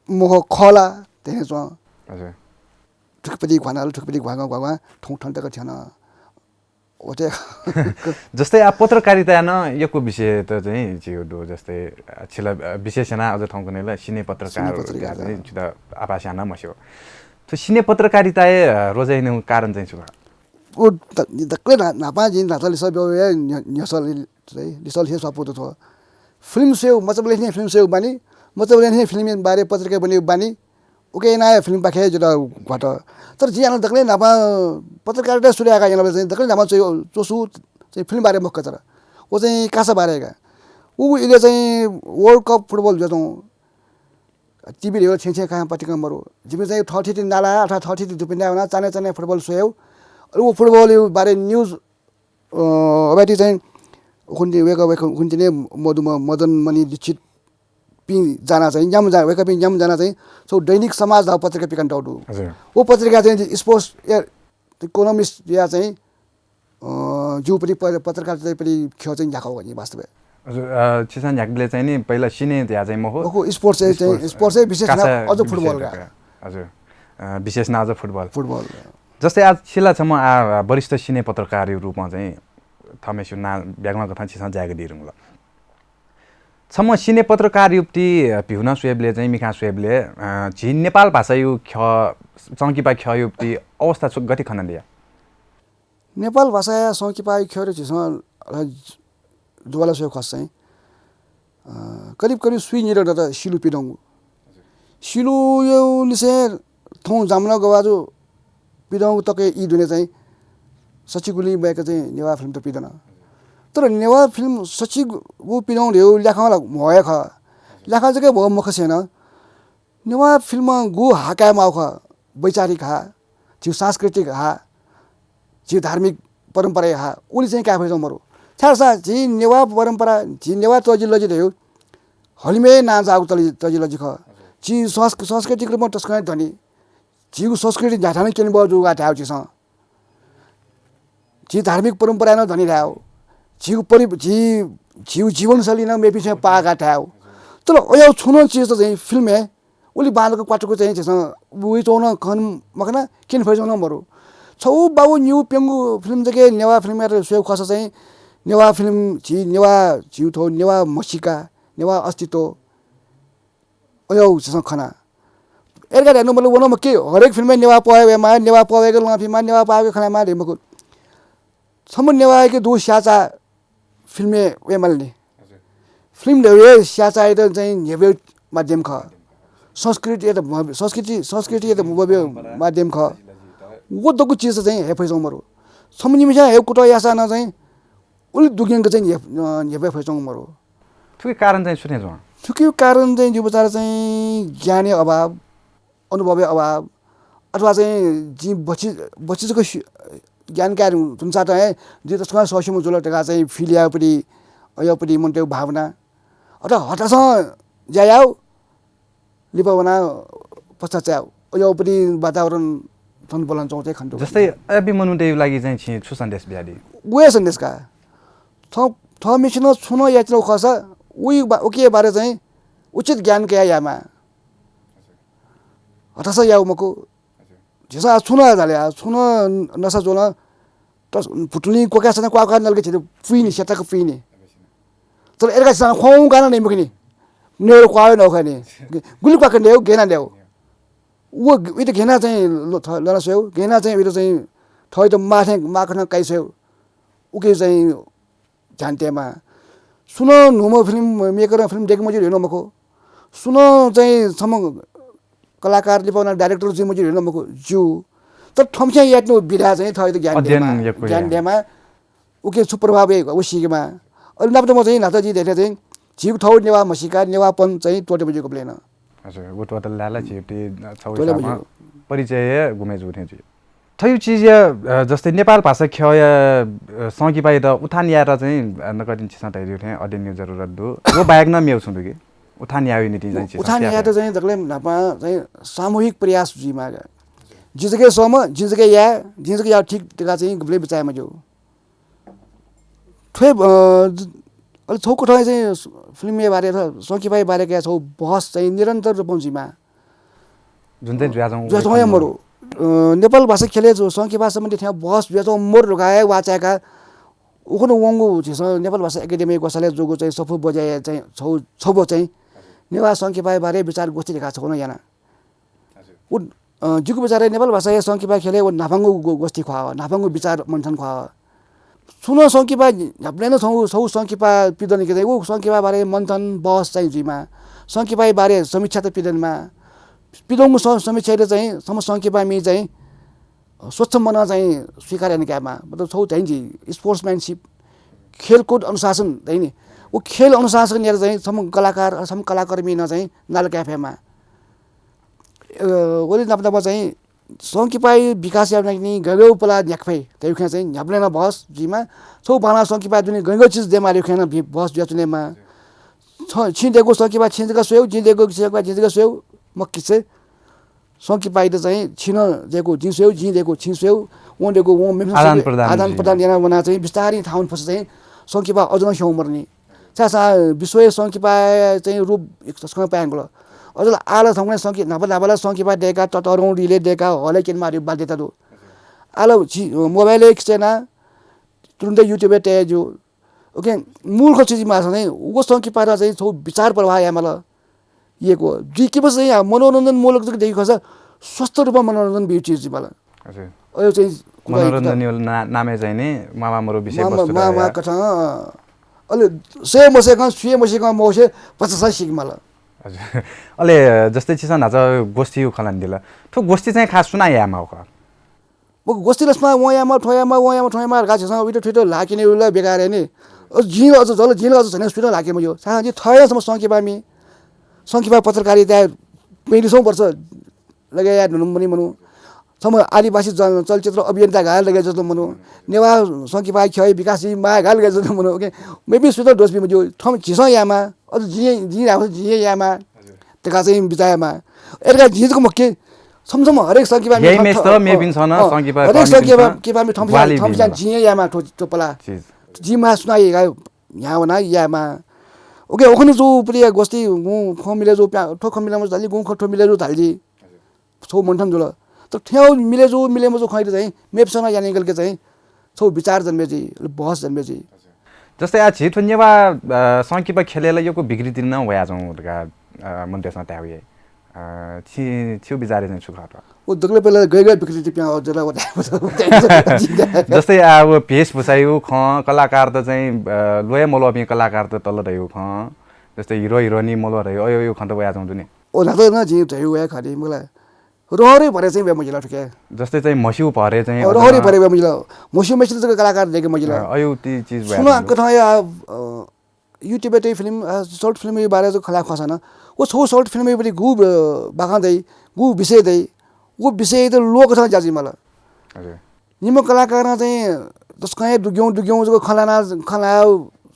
[SPEAKER 2] मोह खला त्यही छ
[SPEAKER 1] हजुर
[SPEAKER 2] ठुकपति खानाल ठुकपति घागा ठौँ ठन्टक थिएन ओटे
[SPEAKER 1] जस्तै आ पत्रकारिता न यको विषय त चाहिँ जियो दो जस्तै छिला विशेषना अझ ठाउँ कनेला सिने पत्रकार चाहिँ जुदा आपास्याना मस्यो त सिने पत्रकारिता रोजाइने कारण चाहिँ छ
[SPEAKER 2] ओ दक्ले नापा जिन नाथले सब न्यसल चाहिँ लिसल हे सपोर्ट छ फिल्म सेव मतलब लेख्ने फिल्म सेव बानी मतलब लेख्ने फिल्म बारे पत्रिका बन्यो बानी ओके नयाँ फिल्म पाखे जुदा घट तर जियान दक्ले नापा पत्रकारिता सुर्याका यहाँ चाहिँ दक्ले नापा चाहिँ चोसु चाहिँ फिल्म बारे मक्क तर ओ चाहिँ कासा बारेका ऊ इले चाहिँ वर्ल्ड कप फुटबल जतौँ टिभी हेर छे कहाँ पटिकम बरु जिमे चाहिँ 30 नाला अथवा 30 दुपिन्डा हुना चाने फुटबल सोयौ ऊ फुटबल बारे न्यूज अबाटी चाहिँ कुन कुन मदन मणि दीक्षित पि जाना चाहिँ याम जा वेक पि याम जाना चाहिँ सो दैनिक समाज दा पत्रिका पिकन टाउडु वो पत्रिका चाहिँ स्पोर्ट्स या इकोनोमिस्ट या चाहिँ जो पनि पत्रकार चाहिँ पनि ख्यो चाहिँ जाखौ गनी वास्तव
[SPEAKER 1] हजुर चिसान झ्याकले चाहिँ नि पहिला सिने त्यहाँ चाहिँ म हो
[SPEAKER 2] स्पोर्ट्स चाहिँ विशेष अझ फुटबल
[SPEAKER 1] हजुर विशेष न अझ फुटबल जस्तै आज छिला छ म वरिष्ठ सिने पत्रकार रूपमा चाहिँ थमेसु ना ब्यागमा कथा चिसान जागे दिरुङ ल छम सिने पत्रकार युक्ति पिहुना स्वेबले चाहिँ मिखा स्वेबले झि नेपाल भाषा यु ख चंकिपा ख युक्ति अवस्था छु गति खन दिया
[SPEAKER 2] नेपाल भाषा चंकिपा ख रे छिस दुवाला स्वेब खस चाहिँ करिब सुइ निर त सिलु पिडङ सिलु यो निसे थौ जामना गवाजु पिडङ तके इ दुने चाहिँ सचिगुली भएको चाहिँ नेवा फिल्म त पिँदैन तर नेवा फिल्म सचिगु पिनाउ ल्याउ ल्याखाला भए ख ल्याखा चाहिँ के भयो मुख छैन नेवा फिल्म गु हाका माउ ख वैचारिक हा जिउ सांस्कृतिक हा जिउ धार्मिक परम्परा हा उली चाहिँ का भइसौ मरो छाडसा जी नेवा परम्परा जी नेवा तजिलजी थियो हलिमे नाच आउ तजिलजी ख जी सांस्कृतिक रूपमा टस्काइ धनी जिउ संस्कृति झाठाने केन भयो जुगा थाउ छिस जी धार्मिक परम्परा न धनी रह्यो जिउ जीवनशैली न मेपी चाहिँ पागा थाउ तर यो छुनो चीज त चाहिँ फिल्म है उली बालको क्वाटको चाहिँ छिस उही चौन खन मखना केन फैजौ न मरो छौ बाउ न्यू पेंगु फिल्म जके नेवा फिल्म सेव खस चाहिँ नेवा फिल्म जी नेवा जिउ थो नेवा मसिका नेवा अस्तित्व अयो छिस खना एरगा हेर्नु मतलब वनो के हरेक फिल्ममा नेवा पवेमा नेवा पवेको लफिमा नेवा पाएको खनामा हेर्नुको सम्म नेवा के दो स्याचा फिल्मे वेमलले फिल्म ल्याए स्याचा त चाहिँ नेबे माध्यम ख संस्कृति त भव्य माध्यम ख वो दको चीज चाहिँ हेफैसौ मरो सम्म निमिषा हे कुटो यासा न चाहिँ उली दुगिङ चाहिँ नेबे फैसौ मरो
[SPEAKER 1] थुकै कारण चाहिँ सुने छ
[SPEAKER 2] थुकै कारण चाहिँ जो बचार चाहिँ ज्ञान अभाव अनुभवै अभाव अथवा चाहिँ जी बच्चीको ज्ञानकारी हुन्छ त है जे त्यसको सोसियम जुल टेका चाहिँ फिलियापट्टि अयोपट्टि मन्टेउ भावना अथवा हठासँग ज्यायाउ लिपावना पश्चाच्याउ अयोपट्टि वातावरण थन बोलन चौथे खण्ड
[SPEAKER 1] जस्तै अबि मनुटेउ लागि चाहिँ छु सन्देश बिहाडी
[SPEAKER 2] उहे सन्देशका थ मिसिन छुनो यात्रा खस उही ओके बारे चाहिँ उचित ज्ञान के यामा हठास याउ मको जेसा छुना झाले छुना नसा जोन त फुटुली कोकासन क्वाका नलके छितो फुइनी सेटाको फुइनी तर एरका सँग खौ गाना नै मुखिनी नेरो क्वायो नखनी गुली क्वाक ल्याउ गेना ल्याउ वो इत गेना चाहिँ लरस्यौ गेना चाहिँ इत चाहिँ थै त माथे माखन काइस्यौ उके चाहिँ जानतेमा सुनो नुमो फिल्म मेकर फिल्म देख मजु हेर्नु मको सुनो चाहिँ सम कलाकारले पाउन डाइरेक्टर चाहिँ मजु हेर्नु मको जु तर ठम्स्या याट्नु बिधा चाहिँ थै त ज्ञान देमा उके सुप्रभाव उसीमा अहिले नाप त म चाहिँ नाताजी देखे चाहिँ जिउ थौ नेवा मसिका नेवापन चाहिँ टोटे बजेको प्लेन
[SPEAKER 1] हजुर गोटो लाला छिपटी छौसामा परिचय गुमे जुथे जी थयु चीज जस्तै नेपाल भाषा ख्य सकी पाइ त उठान यार चाहिँ नकदिन छिसा तैरि उठे अडिन जरुरत दु वो बायक न मेउ छुन्दु के उठान याउ नीति चाहिँ छिसा
[SPEAKER 2] उठान या त चाहिँ दगले नापा चाहिँ सामूहिक प्रयास जिमा जिजके सम जिजके या ठीक टिका चाहिँ गुले बचाएमा जो थ्वे अलि थोको ठाउँ चाहिँ फिल्म बारे र सकिपाई बारे क्या छौ बहस चाहिँ निरन्तर रूपमा
[SPEAKER 1] जुन चाहिँ
[SPEAKER 2] ज्याजौ मरो नेपाल भाषा खेले जो सङ्की भाषामा त्यहाँ बहस ज्याजौ मोर रुगाए वाचाका उखनो वंगु छ नेपाल भाषा एकाडेमी गोसाले जोगो चाहिँ सफु बजाए चाहिँ छौ चाहिँ नेवा सङ्कीपाई बारे विचार गोष्ठी लेखा छौ न याना उ जुगु विचार नेपाल भाषा सङ्कीपाई खेले उ नाफाङ्गु गोष्ठी खुवा नाफाङ्गु विचार मन्थन खुवा सुनो सङ्कीपा झ्याप्लेन छौ सङ्कीपा पिदन के उ सङ्कीपा बारे मन्थन बहस चाहिँ जिमा सङ्कीपाई बारे समीक्षा त पिदनमा पिदोङको समीक्षाले चाहिँ सम सङ्कीपा मि चाहिँ स्वच्छ मन चाहिँ स्वीकार गर्ने क्यामा मतलब छौ चाहिँ जी स्पोर्ट्सम्यानशिप खेलकुद अनुशासन है नि उ खेल अनुशासन लिएर चाहिँ सम कलाकर्मी न चाहिँ नाल क्याफेमा ओली नपदमा चाहिँ सङ्कीपाई विकास यानि गगौ पला न्याक्फै त्यही चाहिँ झ्याप्लेन बहस जिमा छौ बाना सङ्कीपा जुन गंगो चीज देमा लेखेन बहस जचुनेमा छिँदेको सङ्कीपा छिँदेको सोउ जिँदेको जिँदेको सोउ मक्की चाहिँ सङ्कीपाई त चाहिँ छिन दिएको जिन्स्यौ जिँदेको छिन्स्यौ उहाँदेखो आदान प्रदान यहाँ बना चाहिँ बिस्तारै ठाउँ पछि चाहिँ सङ्कीपा अझ न छेउ मर्ने सासा विश्व सङ्कीपा चाहिँ रूप सँग पाएङ्गो अझ आला ठाउँमा सङ्की नापला सङ्कीपा दिएका तटरौँडीले दिएका हले केन मार्यो बाध्यता दो आलो मोबाइल खिचेना तुरुन्तै युट्युबे तेजु ओके मूल चिजमा छ नै उको सङ्कीपा र चाहिँ छौ विचार प्रवाह यामल येको जी के बस यहाँ मनोरञ्जन मूलक चाहिँ देखि खस स्वस्थ रूपमा मनोरञ्जन बिउ चिज मलाई
[SPEAKER 1] हजुर
[SPEAKER 2] अयो चाहिँ
[SPEAKER 1] मनोरञ्जन नामे चाहिँ नि मामा मरो विषय वस्तु
[SPEAKER 2] मामा कथा अलि से मसेका मोसे 50 सिक मलाई
[SPEAKER 1] हजुर अले जस्तै चिसा नाच गोष्ठी खलान दिला तो गोष्ठी चाहिँ खास सुना यामा हो
[SPEAKER 2] गोस्तीलसमा वयामा ठोयामा गाछसँग उइटो ठुइटो लाकिने उसलाई बेकार नि जिलो अझ जल जिलो अझ छैन हस्पिटल हाके यो साँझी थयसम्म सङ्कीपा पत्रकारिता 35 वर्ष लगाया हुनु मनु सम्म आदिवासी चलचित्र अभियन्ता घाल लगे जस्तो मनु नेवा सङ्कीपा खय विकासजी मा घाल लगे जस्तो मनु ओके मेबी सुतो दोस्बी म जो थम झिस यामा अझ जी राख्छ जी यामा तेका चाहिँ बिचायामा एरका झिजको मक्के समसम हरेक सङ्कीपा
[SPEAKER 1] यही मेस त मेबिन छ न सङ्कीपा
[SPEAKER 2] हरेक सङ्कीपा थम झिए यामा टोपला जिमा सुनाइ यहाँ बना यामा ओके ओखनी जो प्रिय गोष्ठी गु ख मिले जो ठो ख मिले मजली गु ख ठो मिले जो धालजी छौ मनठन जुल त ठ्याउ मिले जो खैर चाहिँ मेपसँग यानि गलके चाहिँ छौ विचार जन्मे जी बहस जन्मे जी
[SPEAKER 1] जस्तै आ छिटो नेवा सङ्कीपा खेलेला योको बिग्रिदिन न वया जाउँ मन्टेसमा त्याउए छिउ बिचारे चाहिँ सुखाट
[SPEAKER 2] ओ दगले पहिला गए बिक्री पिया जला
[SPEAKER 1] जस्तै अब भेषभूषा यो ख कलाकार त चाहिँ लोया मलवा कलाकार त तल रह्यो ख जस्तै हिरो हिरोनी मलवा रह्यो अयो यो खन्त वया जाउँ नि
[SPEAKER 2] ओ लाग्दै न जी चाहिँ वया खाली मलाई रहरै भरे चाहिँ बे मजिला ठके जस्तै
[SPEAKER 1] चाहिँ मस्यु भरे चाहिँ
[SPEAKER 2] रहरै भरे बे मजिला मस्यु मेसिन चाहिँ कलाकार देखे मजिला
[SPEAKER 1] अयो ती चीज
[SPEAKER 2] सुन कथा YouTube pay film short film ये बारे जो खला खसाना वो छो शॉर्ट फिल्म ये बड़ी गु बागादै गु विषय दै वो विषय त लोक छ जाजी मला
[SPEAKER 1] हजुर
[SPEAKER 2] निम कलाकार चाहिँ जसकै दुग्यौं जो खलाना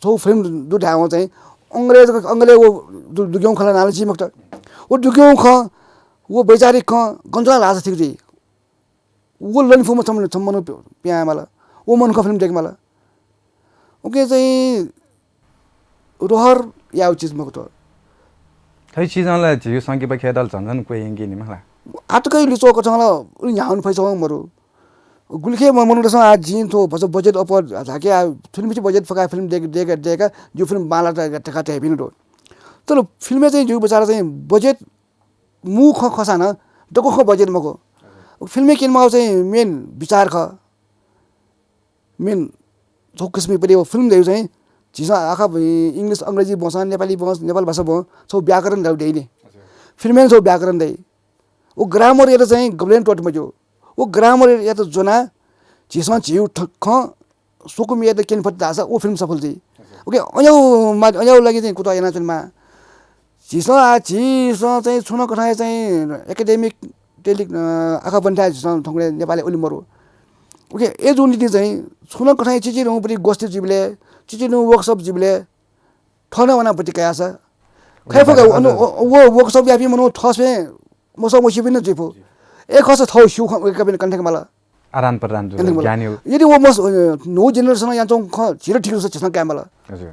[SPEAKER 2] छो फिल्म दुढाउ चाहिँ अंग्रेज वो दुग्यौं खलाना चिमक त वो दुग्यौं ख वो वैचारिक ख गन्जला लाज थिक जी वो लन फिल्म सम्मन प्या मला वो मन ख फिल्म देख मला ओके चाहिँ रोहर या चीज मको त
[SPEAKER 1] खै चीजलाई जियो सङ्कीपा खेदल झन्झन कोही यङ्गी नि मला
[SPEAKER 2] आटकै लिचोको छला यहाँ पैसा मरु गुलखे मनुडस आज जिन थो भस बजेट अप झाके फिल्म चाहिँ बजेट फका फिल्म देका जो फिल्म बाला टका हेबिन दो तर फिल्म चाहिँ जो बेचारा चाहिँ बजेट मुख खसान डको ख बजेट मको फिल्म किनमा चाहिँ मेन विचार ख मेन जो किसिम पनि फिल्म देउ चाहिँ झिसा आखा इंग्लिश अंग्रेजी भाषा नेपाली भाषा नेपाल भाषा भयो छौ व्याकरण दाउ देइने फिल्म छौ व्याकरण दे वो ग्रामर ये चाहिँ गब्लेन टोट मजो वो ग्रामर या त जोना झिसमा झिउ ठख सुकुम या त केन फट दासा वो फिल्म सफल जी ओके अयौ लागि चाहिँ कुता याना फिल्ममा झिसा चाहिँ छुन कठाए चाहिँ एकाडेमिक टेलि आखा बन्टा झिसा ठंगले नेपाली ओली मरु ओके ए जुनिटी चाहिँ छुन कठाए चिची रौ पनि गोष्ठी जिबले चिची नु वर्कशॉप जिबले ठना वना पति कया छ खैफक वो वर्कशॉप यापी मनो ठसमे मसो मसी पनि जिफो एक खस थौ शु कबिन कन्टेक मला
[SPEAKER 1] आदान प्रदान जो ज्ञानी
[SPEAKER 2] यदि वो मस नो जेनेरेसन या चौ ख छिरो ठिक छ छन क्यामला हजुर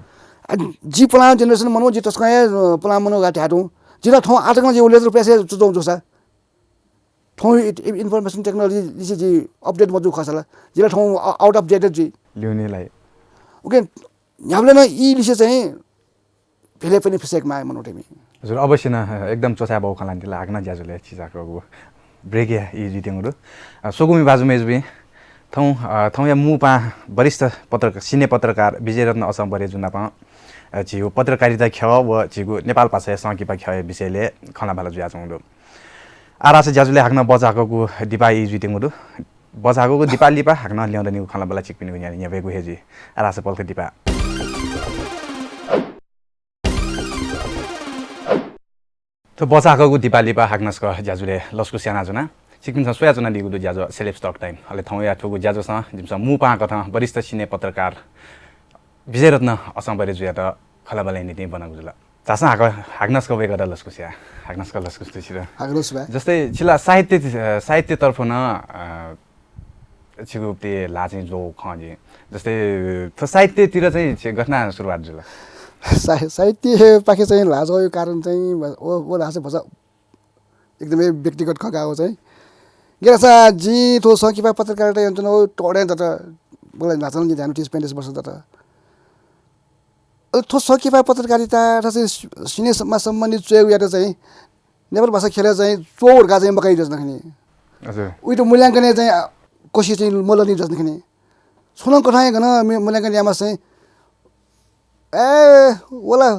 [SPEAKER 2] जी प्लान जेनेरेसन मनो जी तस्काय प्लान मनो गाटे हाटु जिरा थौ आटकमा जे लेजर पैसा चुचौ जोसा थौ इन्फर्मेसन टेक्नोलोजी जी अपडेट मजु खसला जिरा थौ आउट अफ डेटेड जी
[SPEAKER 1] ल्याउनेलाई
[SPEAKER 2] ओके हामीले न यी विषय चाहिँ भेले पनि फिसेकमा आयो मनोटेमी
[SPEAKER 1] हजुर अवश्य न एकदम चोसा बाउ खलान्तिला हाग्न ज्याजुले चिजाको ब्रेक या यी जितेङहरू सोगुमी बाजु मेजबी थौ या मुपा वरिष्ठ पत्रकार सिने पत्रकार विजय रत्न असम्बरे जुनापा झिउ पत्रकारिता ख व झिगु नेपाल भाषा सङ्कीपा ख विषयले खना भाला जुया छौँ आरासे ज्याजुले हाग्न बजाको दिपा यी जितेङहरू बजाको दिपा लिपा हाग्न ल्याउँदैन खला बला चिकपिनको यहाँ भेगु हेजी आरासे पल्क दिपा तो बचाको दिपा लिपा हाग्नसको ज्याजुले लस्कु स्याना जुना सिक्किम सोया जुना लिगु ज्याजो सेलेब्स टक टाइम अले थौ या ठुगु ज्याजोसँग जिमसा मुपा कथा वरिष्ठ सिने पत्रकार विजय रत्न असम्बरे जुया त खलाबला नीति बनागु जुला तासा हाग्नसको वे गर्दा लस्कु स्या हाग्नसको लस्कु स्थिर
[SPEAKER 2] हाग्नस भए
[SPEAKER 1] जस्तै छिला साहित्य तर्फ न छिगुप्ते लाचाहिँ जो खजे जस्तै साहित्यतिर चाहिँ घटना सुरुवात जुला
[SPEAKER 2] साहित्य पाखे चाहिँ लाजो यो कारण चाहिँ वो लाज भन्छ एकदमै व्यक्तिगत खगाको चाहिँ गेसा जी थो सकिपा पत्रकारिता यन्त्र हो टोडे त मलाई नाचन दि ध्यान 30-35 वर्ष त थो सकिपा पत्रकारिता चाहिँ सिनेमा सम्बन्धित चोय या चाहिँ नेपाल भाषा खेले चाहिँ चोरगा चाहिँ मकै जस्नखनि
[SPEAKER 1] हजुर
[SPEAKER 2] उइटो मूल्याङ्कन चाहिँ कोशी चाहिँ मोलनी जस्नखनि सुन कठाए गन मूल्याङ्कन यामा चाहिँ ए ओला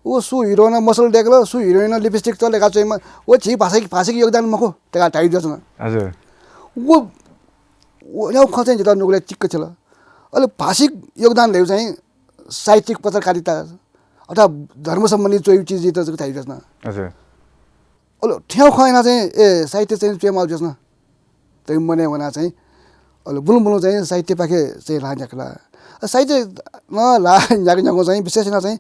[SPEAKER 2] वो सु हिरोइन मसल देख्लो सु हिरोइन लिपस्टिक चलेका चाहिँ वो छि भाषिक योगदान मको तेका टाइप जसन
[SPEAKER 1] हजुर
[SPEAKER 2] वो यहाँ खर्च जिता नुगले चिक्क छ अहिले भाषिक योगदानहरू चाहिँ साहित्यिक पत्रकारिता अथवा धर्म सम्बन्धी चोइ चिज जिता चाहिँ थाहा छैन
[SPEAKER 1] हजुर
[SPEAKER 2] अहिले ठ्याउ खुवाएन चाहिँ साहित्य चाहिँ चुयामा आउँछ न त्यही मने वना चाहिँ अहिले बुलुम चाहिँ साहित्य पाखे चाहिँ लान्याकला साहित्य न ला न्याको चाहिँ विशेष चाहिँ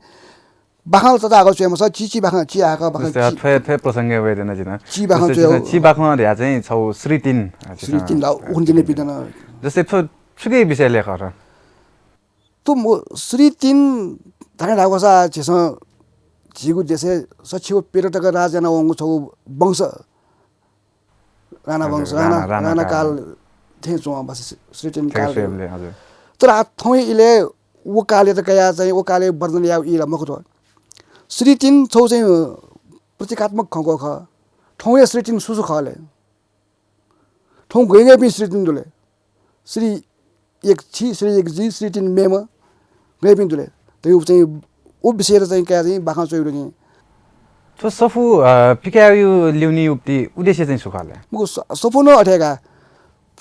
[SPEAKER 2] बाखाल तथा आएको चुयामा छ चिची बाखा ची आएको बाखा
[SPEAKER 1] फे प्रसंग वेदना जिना
[SPEAKER 2] ची बाखा चुया
[SPEAKER 1] ची बाखा र्या चाहिँ छौ श्री 3
[SPEAKER 2] ला उन्दिने पिदैन
[SPEAKER 1] जस्तै छुकै विषय लेख र
[SPEAKER 2] तो श्री 3 थाने ढाकोसा छेस झिगु देशे सचिव पर्यटक राजना वंगु छौ वंश राणा वंश राणा काल थे चुवा बस श्री 3 काल
[SPEAKER 1] हजुर
[SPEAKER 2] तर थौइ इले वो काले त कया चाहिँ वो काले वर्णन या इ मखुतो श्री 3 छौ चाहिँ प्रतीकात्मक खको ख ठौय श्री 3 सुसु खले ठौ गएगे पनि श्री 3 दुले श्री 1 छी श्री 1 जी श्री 3 मेम गए पनि दुले त्यो चाहिँ ओ विषय चाहिँ क्या चाहिँ बाखा चोइरो नि
[SPEAKER 1] तो सफु पिकायु ल्युनी उक्ति उद्देश्य चाहिँ सुखाले
[SPEAKER 2] मको सफु न अठेगा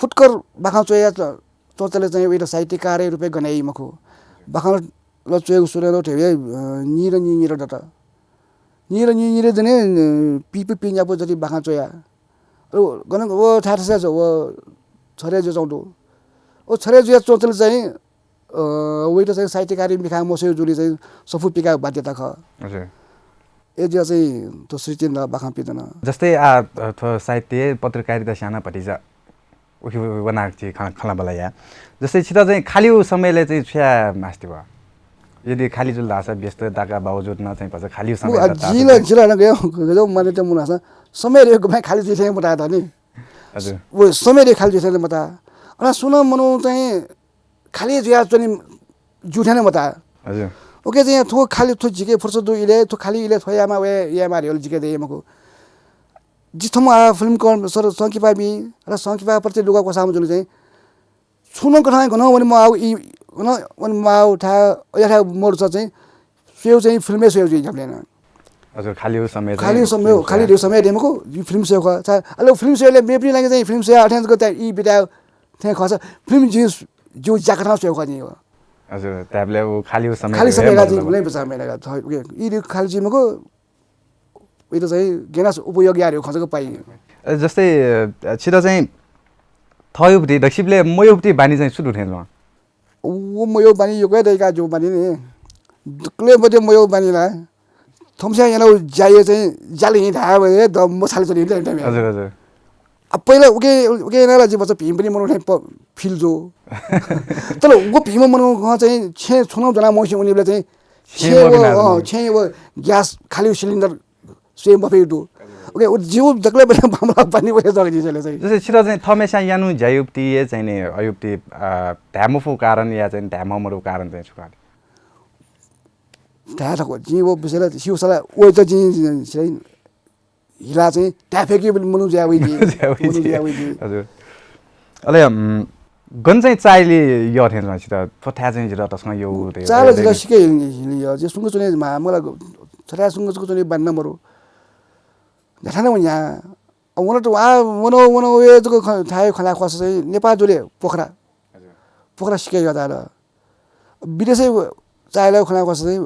[SPEAKER 2] फुटकर बाखा चोया चोचले चाहिँ एउटा साहित्यकार रुपे गनाइ मखो बाखा ल चोय सुरेलो ठेवे निर दता निर जने पिपि पिन्यापो जति बाखा चोया ओ गन ओ थारसे छ ओ छरे जो चौडो ओ छरे जो चोचले चाहिँ वेट चाहिँ साहित्यकारी मिखा मसे जुली चाहिँ सफु पिका बाध्यता ख
[SPEAKER 1] हजुर
[SPEAKER 2] ए जो चाहिँ तो सृजन ल बाखा पिदैन
[SPEAKER 1] जस्तै साहित्य पत्रकारिता साना पटिजा उखि बनाक चाहिँ खला बला या जस्तै छिटा चाहिँ खाली समयले चाहिँ छ्या मास्ति भयो यदि खाली जुल आशा व्यस्त दाका बावजुद न चाहिँ पछि खाली समय
[SPEAKER 2] जिला न गयो मैले त मुना समय रे गए खाली जिथे मता त नि
[SPEAKER 1] हजुर
[SPEAKER 2] वो समय रे खाली जिथे मता अनि सुन मनु चाहिँ खाली जिया चाहिँ जुठेन मता
[SPEAKER 1] हजुर
[SPEAKER 2] ओके चाहिँ थो खाली थो जिके फुर्सद दु इले थो खाली इले थोयामा वे या मारि हल जिके दे मको जिथमा फिल्म कौन सर संकिपा बि र संकिपा प्रति लुगा को सामु जुल चाहिँ सुन कथा गन भने म आउ इ गन वन माउ ठा या मोड चाहिँ सेउ चाहिँ फिल्मै सेउ चाहिँ जम्लेन
[SPEAKER 1] हजुर खाली समय
[SPEAKER 2] खाली समय डेमको फिल्म सेउ ख अले फिल्म सेउले मेपनी लागि चाहिँ फिल्म सेउ अटेन्स गते इ बिटा थे खस फिल्म जो जाकरा सेउ ख नि हो
[SPEAKER 1] हजुर ट्याबले खाली समय
[SPEAKER 2] लागि कुनै बचा मेला इ खाली जिमको उयो चाहिँ गेनास उपयोग यार खसको पाइ
[SPEAKER 1] जस्तै छिटो चाहिँ थयुपति दक्षिपले मयुपति बानी चाहिँ सुरु उठेन
[SPEAKER 2] वो मयो बानी यो गए दैका जो बानी नि क्ले बजे मयो बानी ला थमसा yana जाय चाहिँ जाले हिँडा भए द मसाले चलि हिँड्दै टाइम
[SPEAKER 1] हजुर हजुर
[SPEAKER 2] अब पहिला उके नाला जी बच्चा भीम पनि मनाउने फिल जो तर वो भीम मनाउन चाहिँ छे छुनाउ जना मौसी उनीले चाहिँ छे वो ग्यास खाली सिलिन्डर सेम बफे दु ओके ओ जिउ जकले पनि बामला पानी भए जग्गी चले चाहिँ
[SPEAKER 1] जस्तै छिटो चाहिँ थमेसा यानु जायुप्ति ए चाहिँ नि अयुप्ति ढ्यामफु कारण या चाहिँ ढ्याममरु कारण चाहिँ सुकाले
[SPEAKER 2] ढ्याको जी वो बिसेला सिउसला ओ त जी चाहिँ हिला चाहिँ ट्याफेकी मनु ज्यावै जी
[SPEAKER 1] हजुर अले गन चाहिँ चाइली यो थेन छिटो फठ्या चाहिँ जिरा तसँग यो
[SPEAKER 2] चाल जिरा सिके हिलियो जे सुंगु चुने मलाई छरा सुंगु चुने बन्न मरु जठाने व냐 वनो त वनो ए जको थाय खला खस चाहिँ नेपाल जोले पोखरा पोखरा सिके गर्दा र विदेशै चाइला खला खस चाहिँ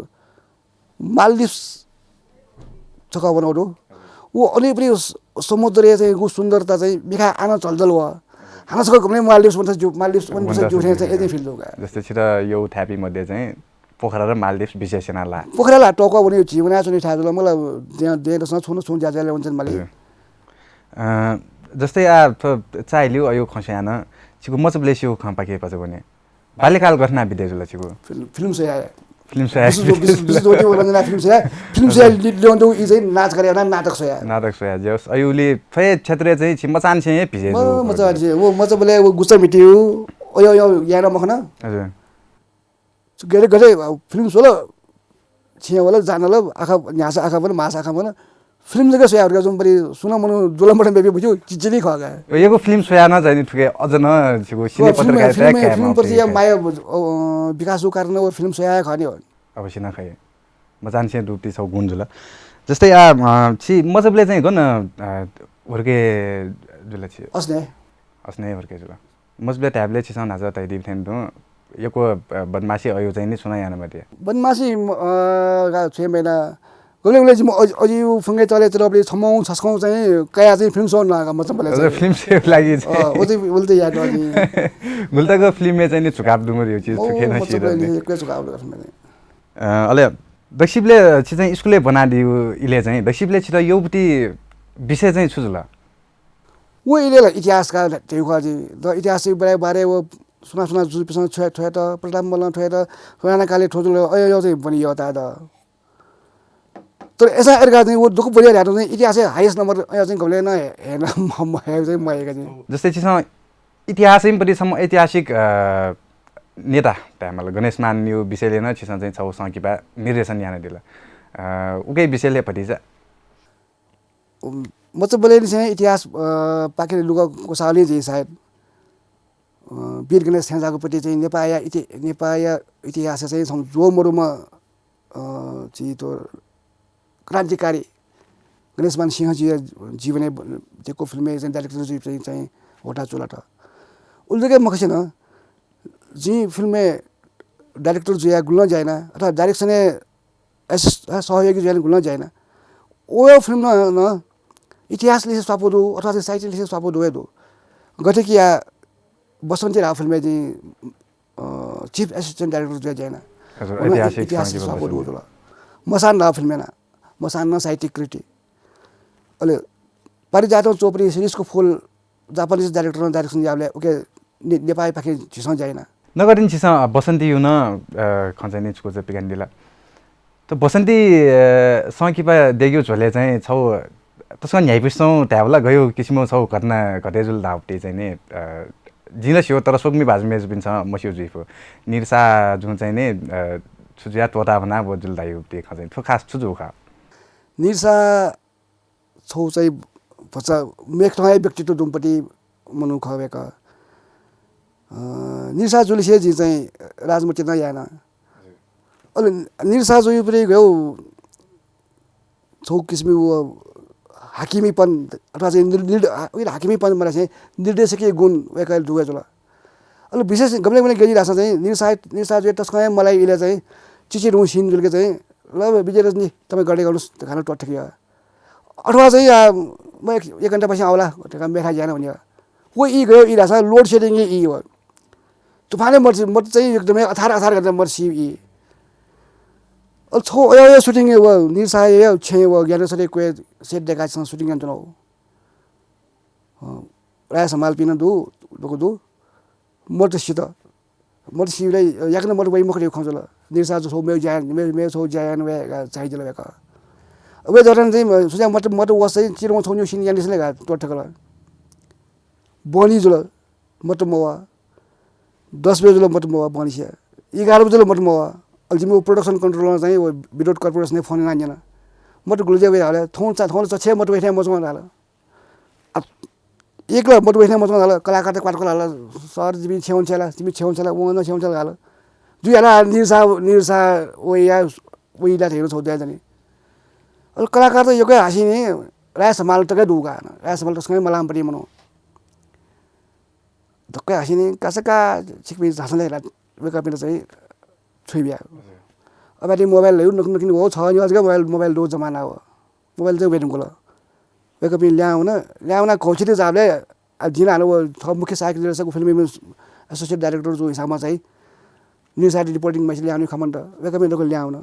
[SPEAKER 2] मालदिप्स चका बनाउदो वो अलि पनि समुद्र चाहिँ गु सुन्दरता चाहिँ बिखा आना चलचल व हानसको घुम्ने मालदिप्स भन्छ जो मालदिप्स पनि जुठे चाहिँ यतै फिल होगा
[SPEAKER 1] जस्तै छिटो यो थ्यापी मध्ये चाहिँ पोखरा र मालदिप्स विशेषण ला
[SPEAKER 2] पोखरा ला टोको भने जीवना चुनि थाजल मलाई त्यहाँ देरसँग छुन ज्याजाले हुन्छन् मलाई
[SPEAKER 1] जस्तै चाइल्यो यो खस्यान छिको मचबले सिउ खम्पाके पछि भने बाल्यकाल घटना बितेजुला छिको
[SPEAKER 2] फिल्म से आया
[SPEAKER 1] फिल्म से
[SPEAKER 2] फिल्म से ल्याउँदो इ चाहिँ नाच गरे नाटक सोया
[SPEAKER 1] जस अयुले फे क्षेत्र चाहिँ छिमचान छे पिजे
[SPEAKER 2] मचा वो मचबले वो गुस्सा मिटियो यो याना मखना
[SPEAKER 1] हजुर
[SPEAKER 2] गरे गरे फिल्म सोलो छिया वाला जानल आखा न्यासा आखा पनि मास आखा पनि फिल्म जगा सोया जुम परि सुन मनु जोलमडे बेबी बुझ्यो चिचिली खगा
[SPEAKER 1] यो फिल्म सोया न जानि ठुके अझ न छिको सिने पत्रकारिता
[SPEAKER 2] फिल्म प्रति माया विकासको कारण वो फिल्म सोया खनि हो
[SPEAKER 1] अवश्य न खाए मजान छे रुपटी छ गुण जुल जस्तै छि मजबले चाहिँ गन हुर्के जुल छि
[SPEAKER 2] अस्ने
[SPEAKER 1] हुर्के जुल मजबले ट्याबले छिसाउन हाजा तैदिब थेन दु यको बदमाशी अयो चाहिँ नि सुना याना मते
[SPEAKER 2] बदमाशी छे महिना गले गले चाहिँ अझै फुङ्गे चले चलबले छमौ छस्कौ चाहिँ कया चाहिँ फिल्म सोन लागा म चाहिँ बोले
[SPEAKER 1] अझ फिल्म सेभ लागि
[SPEAKER 2] ओ चाहिँ बोलते याद अनि
[SPEAKER 1] गुल्ताको फिल्ममे चाहिँ नि छुकाप दुमर यो चीज छुकेन
[SPEAKER 2] छिर के छुकाप गर्छ
[SPEAKER 1] अले दक्षिपले चाहिँ स्कुलले बना दियो इले चाहिँ दक्षिपले छिरा योबुटी विषय चाहिँ छुजुला
[SPEAKER 2] वो इले इतिहास का तेउका जी द इतिहास बारे वो सुना जुल पिसन छ त प्रताप मल्ल छ त राणा काले ठोजुल अयो चाहिँ बनियो त तर ऐसा एरगा चाहिँ वो दुख बढिया हेर्नु चाहिँ इतिहास हाईएस्ट नम्बर अयो चाहिँ गले न हेर्न म चाहिँ मएका चाहिँ
[SPEAKER 1] जस्तै चाहिँ इतिहासै पनि सम्म ऐतिहासिक नेता टाइमल गणेश मान यो विषयले न छिसन चाहिँ छौ सकिपा निर्देशन याना दिला उकै विषयले पति चाहिँ
[SPEAKER 2] म चाहिँ बोले नि इतिहास पाके लुगा कोसाले चाहिँ सायद वीर गणेश सेन्जाको पति चाहिँ नेपाया इतिहास चाहिँ जो मरुमा चाहिँ त्यो क्रान्तिकारी गणेशमान सिंहजी जीवने जेको फिल्म चाहिँ डाइरेक्टर चाहिँ होटा चोलाट उल्लेकै मखसेन जी फिल्म डाइरेक्टर जो गुल्न जाएन अथवा डाइरेक्शने सहयोगी जो गुल्न जाएन ओ फिल्म न इतिहासले स्वापो दो अथवा साहित्यले स्वापो दो दो गथे कि बसन्ती राव फिल्म चाहिँ चीफ असिस्टेन्ट डाइरेक्टर जो जाएन इतिहास स्वापो दो मसान राव फिल्म ना मसान न साहित्यिक कृति अहिले पारिजात चोपडी सिरिजको फुल जापानिज डाइरेक्टर डाइरेक्सन जाबले ओके नेपाली पाखे झिसं जाएन
[SPEAKER 1] नगरिन छिसा बसन्ती युन खञ्चाइने छुको चाहिँ पिगान्दिला त बसन्ती सकिपा देग्यो झोले चाहिँ छौ तसको न्यायपिसौँ ट्याबला गयो किसिमो छौ घटना घटेजुल धाउटे चाहिँ नि जिनस हो तर सोक्मी भाजमेज पनि छ मस्यो जुइफो निरसा जुन चाहिँ नि छुजिया तोता भना बोजुल दाइ उपते खञ्चाइ थो खास छुजु खा
[SPEAKER 2] निरसा छौ चाहिँ भचा मेखलाई व्यक्तित्व दुमपट्टि मनु खवेका निरसा जुलिसे जी चाहिँ राजमूर्ति न याना अहिले निरसा जुइ पनि गयो छौ किसिम हाकिमीपन अथवा चाहिँ हाकिमीपन मलाई चाहिँ निर्देशकीय गुण वेका दुवे जोला अहिले विशेष गमले गमले गरिरहेछ चाहिँ निरसा जुइ तस्कै मलाई इले चाहिँ चिची रुङ सिन जुलके चाहिँ ल विजय रजनी तपाईँ गर्दै गर्नुहोस् खाना टट्ठियो अथवा चाहिँ म एक घन्टा पछि आउला मेखा जान भने वो यी गयो यी रहेछ लोड सेडिङ यी हो तुफाने मर्सी म चाहिँ एकदमै अथार गरेर मर्सी यी छो यो सुटिङ वो निरसा यो छे वो ज्ञानेश्वरी कोही सेट देखासँग सुटिङ गर्नु हो राय सम्हाल पिन दु मर्सित मर्सीलाई याकन मर वही मुखले खंजल निरसा जो सो मे सो जान वे चाहिजल वे का वे जरन चाहिँ सुजा मत वसै चिरो छौन्यु सिन यानिसले गा टोठकल बनी जुल मत मवा 10 बजे जुल मत मवा बनिसिया 11 बजे जुल मत मवा अल्टिमेट प्रोडक्सन कन्ट्रोलर चाहिँ विरोध कर्पोरेसन फोन गान्जेन मत गुलजे वे हाले थौन छ मत बैठे मजमा हाले एकला मत बैठे मजमा हाले कलाकार क्वाटको हाले सर जिबी छेउन्चेला वन छेउन्चेला हाले दुई हाला निरसा ओइला हेर्नु छोड्दै जाने अब कलाकार त योकै हाँसिने राय सम्हाल टकै दुगा राय सम्हाल तस्कै मलाम पनि मनो धक्कै हाँसिने कासका छिकपि झासले वेका पिन चाहिँ छुइबिया अब यदि मोबाइल ल्याउ नकिन हो छ नि अझै मोबाइल दो जमाना हो मोबाइल चाहिँ वेटिङ गोला वेका पिन ल्याउन खौचिते जाबले जिना हालो छ मुख्य सहायक निर्देशकको फिल्म एसोसिएट डाइरेक्टर जो हिसाबमा चाहिँ न्युज साइड रिपोर्टिङ मैसे ल्याउने खमन्त वेका पिन लोकल ल्याउन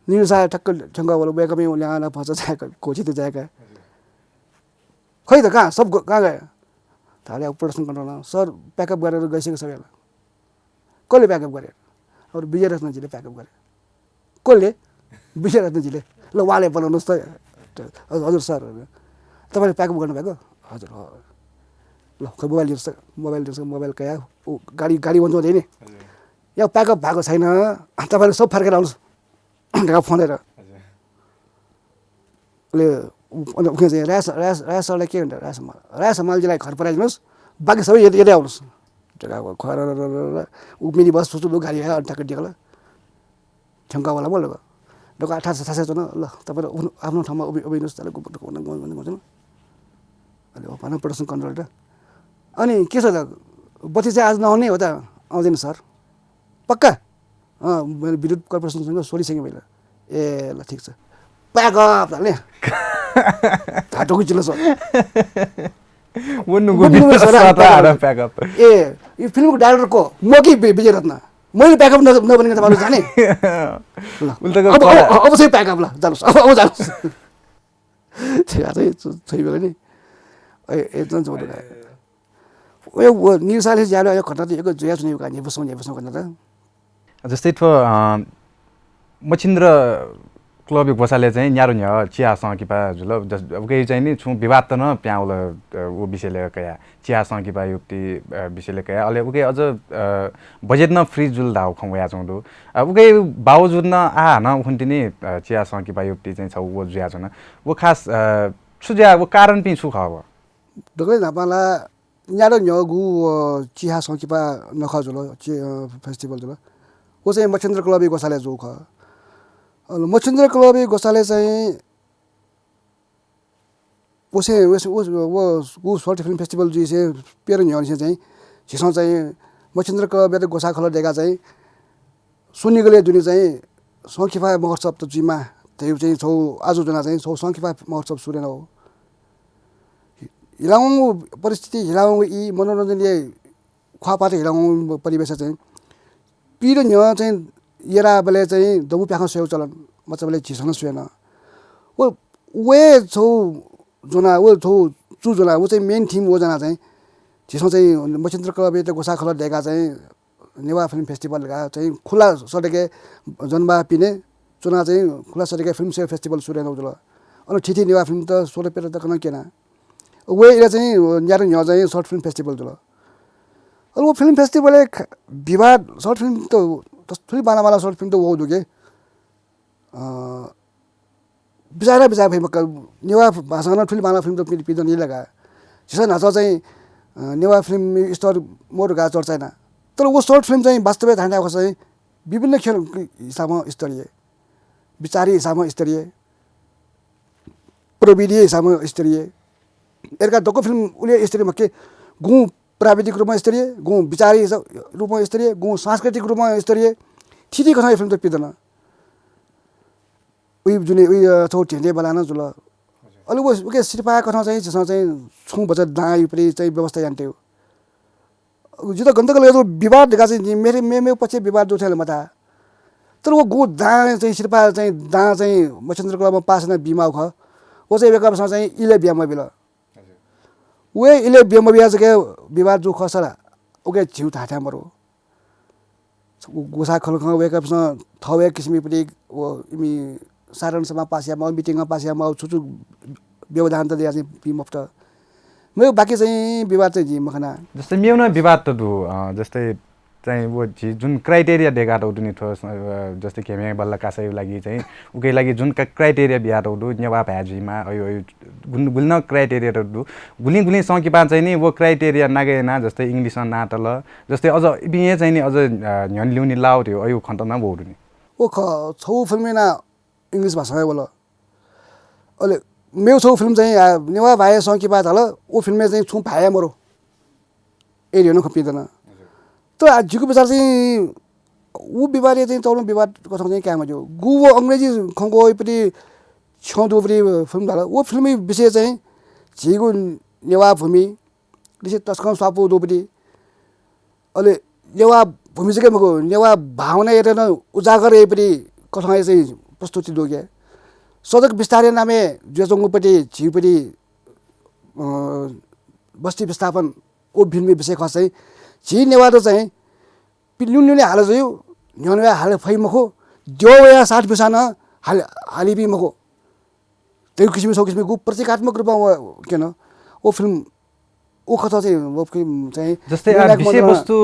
[SPEAKER 2] निरसा ठक्क ठंगा वाला बैग में ल्याना फसा जाएगा कोची तो जाएगा खै त कहाँ सब कहाँ गए थाले प्रोडक्सन कन्ट्रोल सर प्याकअप गरेर गइसक्यो सबैलाई कसले प्याकअप गरे और विजय रत्नजीले प्याकअप गरे कसले विजय रत्नजीले ल उहाँले बनाउनुहोस् त हजुर सर तपाईँले प्याकअप गर्नुभएको हजुर ल खै मोबाइल कया गाडी बन्द हुँदैन नि यहाँ प्याकअप भएको छैन तपाईँले सब फर्केर आउनुहोस् फोनेर चाहिँ राय सरलाई के भन्छ राय सम्हालजीलाई घर पठाइदिनुहोस् बाँकी सबै यतै आउनुहोस् खर ऊ मिनी बस सुसु गाडी आयो अन्टाको टेकला ठ्याङ्कावाला बोल डोको 18 जना ल तपाईँले आफ्नो ठाउँमा उभिनुहोस् त्यसलाई भन्छ अहिले भन प्रदर्शन कन्ट्रोल त अनि के छ त बत्ती चाहिँ आज नआउने हो त आउँदैन सर पक्का मैले विद्युत कर्पोरेसनसँग सोधिसकेँ मैले ए ल ठिक छ प्याकअप हाल्ने घाटोको चिल्लो सर ए यो फिल्मको डाइरेक्टर को म कि विजय रत्न मैले प्याकअप नबनेको तपाईँहरू जाने अब चाहिँ प्याकअप ल जानुहोस् अब जानुहोस् छैन नि एकदम जोड वो निसाले ज्यादा यो खतरा यो जोया सुनेको कहानी बसौँ गर्न त
[SPEAKER 1] जस्तै मचिन्द्र क्लब बसाले चाहिँ न्यारो न्या चियासँग कि पा जुल अब केही चाहिँ नि छु विवाद त न प्याउल ऊ विषयले कया चियासँग कि पा युक्ति विषयले कया अले उके अझ बजेट न फ्री जुल दाउ खंया चौदो अब उके बावजुद न आ न उखन्ति नि चियासँग कि पा युक्ति चाहिँ छ वो जुया छ न वो खास सुज्या वो कारण पिन सुख अब
[SPEAKER 2] दगले नापाला न्यारो न्या गु चियासँग कि पा नखा जुल फेस्टिभल जुल वो चाहिँ मचिन्द्र क्लब बसाले जो ख मचिन्द्र क्लब गोसाले चाहिँ वो शॉर्ट फिल्म फेस्टिवल जी से पेर न्यान से चाहिँ जिसमा चाहिँ मचिन्द्र क्लब या गोसा खल डेगा चाहिँ सुनिगले जुनी चाहिँ संखिफा महोत्सव त जिमा त्यो चाहिँ छौ आज जना चाहिँ छौ संखिफा महोत्सव सुरेन हो हिलाउ परिस्थिति हिलाउ यी मनोरञ्जनले खुवापात हिलाउ परिवेश चाहिँ पिर न्या चाहिँ येरा बेले चाहिँ दबु प्याख सेउ चलन मचबले झिसन सुएन वो वे छौ जना वो छौ चु जना वो चाहिँ मेन थीम हो जना चाहिँ झिसो चाहिँ मचिन्द्र क्लब त गोसा खल डेगा चाहिँ नेवा फिल्म फेस्टिभल का चाहिँ खुला सडेके जन्मा पिने चुना चाहिँ खुला सडेके फिल्म फेयर फेस्टिभल सुरेन उजल अनि ठिठी नेवा फिल्म त 16 पेर त कन केना वे इला चाहिँ न्यारो न्या चाहिँ शॉर्ट फिल्म फेस्टिभल जुल अनि वो फिल्म फेस्टिभल विवाद शॉर्ट फिल्म त थोड़ी बाला शॉर्ट फिल्म तो वो दुगे बिचारा भाइ मक्का नेवा भाषा न ठुली बाला फिल्म तो पिदन नहीं लगा जिसका नाचा चाहिँ नेवा फिल्म स्टार मोर गा चर्चा ना तर वो शॉर्ट फिल्म चाहिँ वास्तविक थाहा चाहिँ विभिन्न खेल हिसाबमा स्तरीय विचारी हिसाबमा स्तरीय प्रविधि हिसाबमा स्तरीय एरका दको फिल्म उले स्तरीयमा के गु प्राविधिक रूपमा स्तरीय गु विचारी रूपमा स्तरीय गु सांस्कृतिक रूपमा स्तरीय ठिठी कथा फिल्म त पिदैन उही जुने उही छौ ठेन्डे बला न जुल अलि वो के सिरपा कथा चाहिँ जसमा चाहिँ छु बच दाइ परि चाहिँ व्यवस्था यान्टे हो जित गन्तकले यो विवाद देखा चाहिँ मे पछि विवाद जो थेल मता तर वो गु दा चाहिँ सिरपा चाहिँ दा चाहिँ मचिन्द्र क्लबमा पास न बिमाउ ख वो चाहिँ बेका चाहिँ इले बियामा बिल वे इले बियामा बिया चाहिँ विवाद जो खसरा ओके छिउ थाठा मरो गोसा खल वेकअपसँग थवे किसिमी पनि वो इमी सारणसभा पासियामा मिटिङमा पासियामा छुचु व्यवधान त दिया चाहिँ पिमफ्ट मेरो बाकी चाहिँ विवाद चाहिँ मखना
[SPEAKER 1] जस्तै मेउन विवाद त दु जस्तै चाहिँ वो जुन क्राइटेरिया देगा त उनी थो जस्तै केमे बल्ल कासै लागि चाहिँ उकै लागि जुन क्राइटेरिया बिया त दु नेवा भाजीमा अयो गुल्न क्राइटेरिया त दु गुलिङ सकिपा चाहिँ नि वो क्राइटेरिया नागेना जस्तै इंग्लिशमा नाटल जस्तै अझ बिहे चाहिँ नि अझ न्यन ल्याउनी लाउ थियो अयो खन्तमा बोडु नि
[SPEAKER 2] ओ छौ फिल्मना इंग्लिश भाषामै बोल अले मेरो छौ फिल्म चाहिँ नेवा भाइ सकिपा थाल ओ फिल्ममा चाहिँ छु भाया मरो ए हेर्न खपिदैन तो आजको विचार चाहिँ ऊ विवादले चाहिँ चौन विवाद कथा चाहिँ क्या मजो गु वो अंग्रेजी खंगो पनि छौदो पनि फिल्म धाल वो फिल्मी विषय चाहिँ झिगु नेवा भूमि दिसे तस्कन स्वापो दो पनि अले नेवा भूमि चाहिँ मको नेवा भावना हेरेर उजागर पनि कथा चाहिँ प्रस्तुति दोगे सडक विस्तार नामे जेजोंगु पनि झिउ पनि बस्ती विस्थापन ओ फिल्मी विषय खस चाहिँ झी नेवार चाहिँ पिल्युने हाल जयो न्यनवे हाल फै मखो देवया 60 बिसान हालिबी मखो त्यो किसिम सौ किसिम गु प्रतीकात्मक रूपमा केन ओ फिल्म ओ कथा चाहिँ वो फिल्म चाहिँ
[SPEAKER 1] जस्तै विषय वस्तु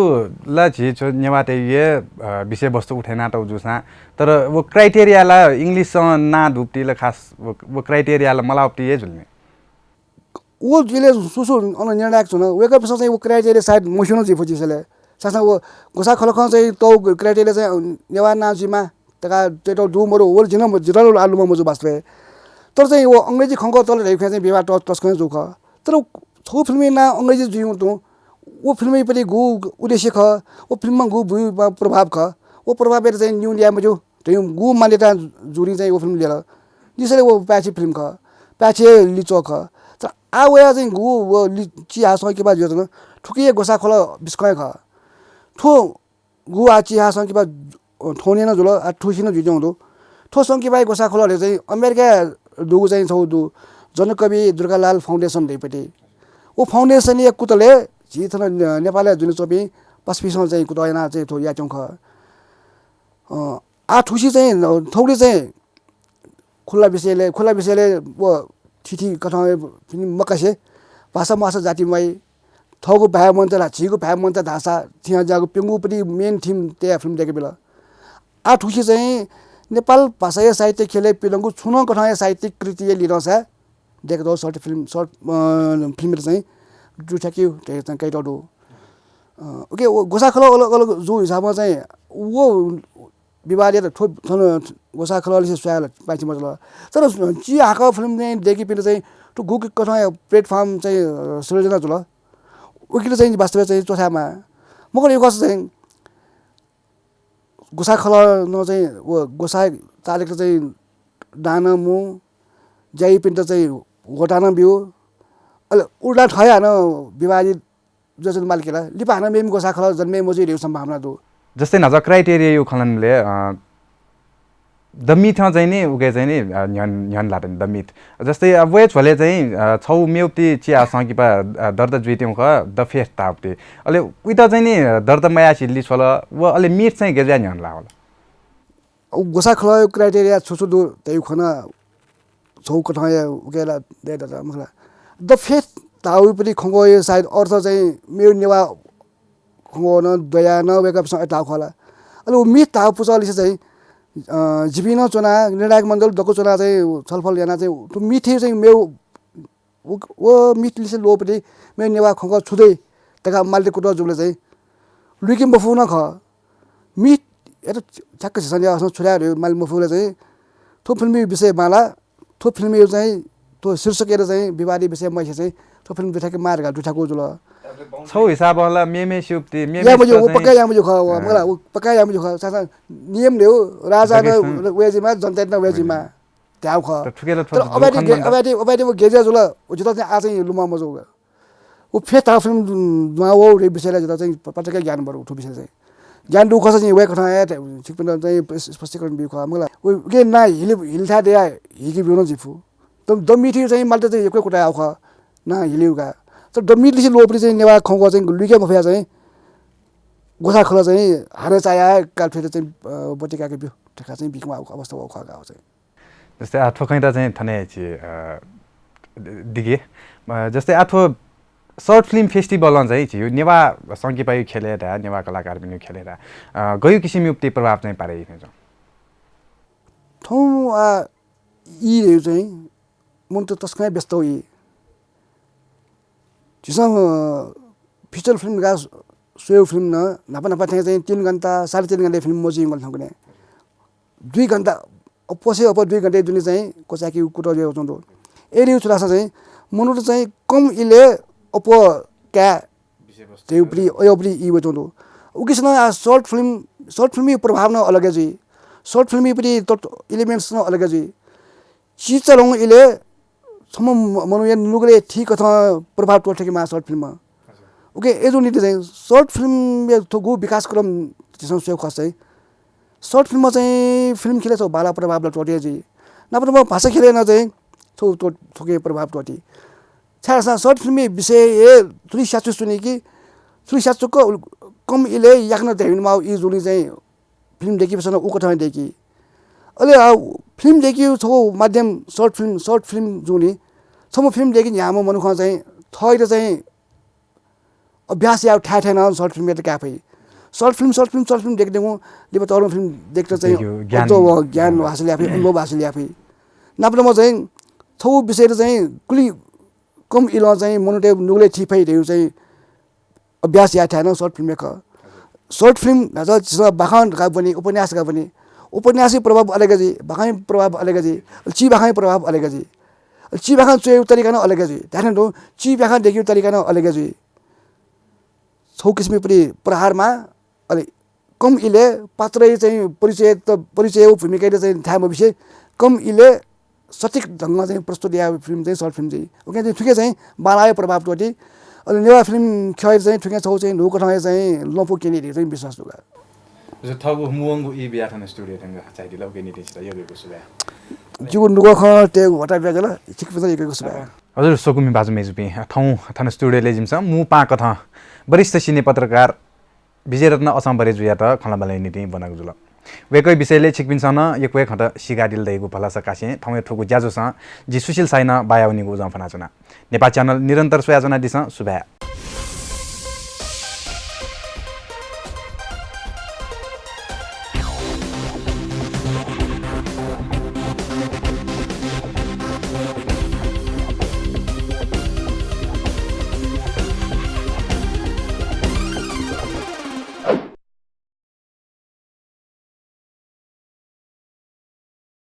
[SPEAKER 1] ला झी छ नेवाते ये विषय वस्तु उठेना त जुसा तर वो क्राइटेरिया ला इंग्लिश ना धुप्टी ला खास वो क्राइटेरिया ला मलाउप्टी ये जुल्ने
[SPEAKER 2] वो जिले सुसु अन निर्णायक छन वेकअप चाहिँ वो क्राइटेरिया साइड मोसनो जी फजिसले सासा वो गोसा खलख चाहिँ तो क्राइटेरिया चाहिँ नेवा नाजीमा तका तेतो दुमरो वल जिन जिरालो आलुमा मजु बास्वे तर चाहिँ वो अंग्रेजी खंको तल रेखा चाहिँ विवाद टस्कने जुख तर छौ फिल्म ना अंग्रेजी जिउ त वो फिल्म पनि गु उद्देश्य ख वो फिल्ममा गु प्रभाव ख वो प्रभाव चाहिँ न्यू ल्याम जो त्यो गु मान्यता जुरी चाहिँ वो फिल्म लिएर जिसले वो प्याची फिल्म ख प्याची लिचो ख तर आवेया चाहिँ गु वो ची हासो के बाद योजना ठुकिए गोसा खोला बिस्कय ख ठो गु आची हासो के बाद ठोने न जुल ठुसिन जुजौ दो ठो संकी बाई गोसा खोलाले चाहिँ अमेरिका दुगु चाहिँ छौ दु जनकवि दुर्गालाल फाउन्डेसन देपटे वो फाउन्डेसन एक कुतले जिथन नेपालले जुन चोपी पस्पिसन चाहिँ कुतयना चाहिँ थो याचौं ख आ ठुसी चाहिँ थौडी चाहिँ खुला विषयले वो थिथि कथा पनि मकसे भाषा मासा जातिमै थौको भाइ मन्त्र छिको भाइ मन्त्र धासा थिया जाको पिंगु पनि मेन थीम त्यो फिल्म देखे बेला आ ठुसी चाहिँ नेपाल भाषा साहित्य खेले पिलंगु छुन कथा साहित्यिक कृति लिरसा देख्दो सर्ट फिल्म चाहिँ जुठ्याक्यो त्यो चाहिँ कैटो ओके वो गोसा खोला अलग जो हिसाबमा चाहिँ वो विवादित ठो गोसा खोलाले स्वाल पाइछ मजला तर ची आका फिल्म चाहिँ देखि पिन चाहिँ टु गुक कथा प्लेटफर्म चाहिँ सृजना जुल उकिले चाहिँ वास्तव चाहिँ चोथामा मगर यो कस चाहिँ गोसा खोला न चाहिँ वो गोसा तालेको चाहिँ दाना मु जय पिन्ट चाहिँ घोटाना बिउ अल उल्टा ठया न विवादित जसन मालकेला लिपाना मेम गोसा खोला जन्मे मजु रेउ सम्भावना दो
[SPEAKER 1] जस्तै नज क्राइटेरिया यो खलनले द मिथ चाहिँ नि उके चाहिँ नि न्यान लाटन द मिथ जस्तै अब वेज भले चाहिँ छौ मेउती चिया संकिपा दर्द जुइत्यौ ख द फेस तापते अले उइता चाहिँ नि दर्द माया छिल्ली छोल व अले मिथ चाहिँ गेजा न्यान ला होला
[SPEAKER 2] गोसा खोला क्राइटेरिया छुछु दु तै खना छौ कठाया उकेला देदा मखला द फेस ताउ पनि खंगो सायद अर्थ चाहिँ मेउ नेवा खंगो न दया न वेकअप सँग ताउ खला अले मिथ ताउ पुचली चाहिँ जिबिन चुना निर्णायक मण्डल दको चुना चाहिँ छलफल याना चाहिँ त्यो मिथे चाहिँ मेउ वो मिथले चाहिँ लो पनि मेउ नेवा खंगो छुदै तका मालले कुटो जुले चाहिँ लुकिम बफु न ख मिथ एतो ठ्याक्क सन्या आफ्नो छुराहरु माल मफुले चाहिँ थो फिल्मी विषय माला थो फिल्मी चाहिँ तो शीर्षक चाहिँ विवादी विषय मैसे चाहिँ तो फिल्म बिठाके मारगा दुठाको जुल
[SPEAKER 1] छौ हिसाब वाला मेमे सुप्ति मेमे
[SPEAKER 2] या मुझे वो पक्का या मुझे खा मला वो पक्का या मुझे खा सासा नियम ल्यो राजा न वेजीमा जनता न वेजीमा त्याउ ख तर अबादि वो गेजा जुल ओ जता चाहिँ आज लुमा मजो वो फेता फिल्म मा वो रे विषयले जता चाहिँ पटक्कै ज्ञान बरु उठो विषय चाहिँ ज्ञान दुख चाहिँ वे कथा या ठिकपन चाहिँ स्पष्टीकरण बिउ ख मला वो के ना हिलथा दे हिकी बिउन जिफु द मिठी चाहिँ माल्टे चाहिँ एकै कोटा आउ ख ना हिलिउगा तर द मिठी लोपरी चाहिँ नेवा खंगो चाहिँ लुके मफिया चाहिँ गोसा खोला चाहिँ हारे चाया काल फेरि चाहिँ बटिकाको बिउ ठका चाहिँ बिकमा अवस्था आउ ख गाउ चाहिँ
[SPEAKER 1] जस्तै आठो खैता चाहिँ थने छि दिगे जस्तै आठो सर्ट फिल्म फेस्टिभल चाहिँ छि नेवा संकिपाई खेलेर नेवा कलाकार पनि खेलेर गयो किसिम युक्ति प्रभाव चाहिँ पारे छ
[SPEAKER 2] ठौ यी चाहिँ मन त तस्कै व्यस्त हो यी जिसम फिचर फिल्म का सोयो फिल्म न नापा नापा चाहिँ 3 घण्टा 3.5 घण्टा फिल्म मजी गल थंगने 2 घण्टा अपोसे अप 2 घण्टा जुनी चाहिँ कोचाकी कुटो जो चंदो एरिउ छुरासा चाहिँ मनु चाहिँ कम इले अप क्या त्यो प्रि ओप्री इ बचंदो उकिसन शॉर्ट फिल्मी प्रभाव न अलग जी शॉर्ट फिल्मी पनि तो एलिमेंट्स न अलग जी चीज चलाउँ इले सम मनुया नुगले ठीक अथवा प्रभाव टोटेको मा शॉर्ट फिल्म ओके एजो नीति चाहिँ शॉर्ट फिल्म तो गु विकास क्रम त्यसो सेव खस चाहिँ शॉर्ट फिल्म चाहिँ फिल्म खेले छ बाला प्रभावले टोटे जी नत्र भाषा खेले न चाहिँ तो थोके प्रभाव टोटी छासा शॉर्ट फिल्म विषय ए थुरी साचु सुने कि थुरी साचु को कम इले याक्न देहिन मा इ जुली चाहिँ फिल्म देखि पछन उ कथा देखि अले फिल्म देखियो छौ माध्यम शॉर्ट फिल्म जुनी छम फिल्म देखि यहाँ मनुख चाहिँ थैर चाहिँ अभ्यास या ठा ठा न शॉर्ट फिल्म त काफै शॉर्ट फिल्म देखदेउ लिब तरो फिल्म देख्दा चाहिँ ज्ञान हासिल आफै अनुभव हासिल आफै नाप्रमा चाहिँ छौ विषय चाहिँ कुली कम इल चाहिँ मनुटे नुगले ठिफै देउ चाहिँ अभ्यास या ठा न शॉर्ट फिल्म क शॉर्ट फिल्म नजा बाखान का बनी उपन्यास का बनी उपन्यासी प्रभाव अलग जी बाखाई प्रभाव अलग जी ची बाखाई प्रभाव अलग जी ची बाखान चोय तरिका न अलग जी ध्यान दो ची बाखान देखियो तरिका न अलग जी 6 किसिमले पनि प्रहारमा अलि कम इले पात्रै चाहिँ परिचय भूमिकाले चाहिँ थाहा भएपछि कम इले सठिक ढङ्गमा चाहिँ प्रस्तुत या फिल्म चाहिँ सर्ट फिल्म चाहिँ ओके चाहिँ ठिकै चाहिँ बालायो प्रभाव टोटी अहिले नेवा फिल्म खेल चाहिँ ठिकै छौ चाहिँ ढुकठाए चाहिँ लपो केनी चाहिँ विश्वास दुगा
[SPEAKER 1] जो थगु मुवंगु इ बिया थाना स्टुडियो थंगा चाहिदिला ओके नि दिसला योगेको सुबा
[SPEAKER 2] जीवन नुगो ख ते हटा बेगला ठिक पनि योगेको सुबा
[SPEAKER 1] हजुर सोकुमी बाजु मेजुपी ठाउँ थाना स्टुडियोले जिमस मु पा कथा वरिष्ठ सिने पत्रकार विजय रत्न असम्बरे जुया त खलाबाले नीति बनाएको जुल वेकै विषयले छिकपिनसन एकवे खट सिगाडिल दैगु भलासा कासे ठाउँ ठोकु ज्याजोस जी सुशील साइना बायाउनीगु जफना चना नेपाल च्यानल निरन्तर सोयाजना दिस सुभा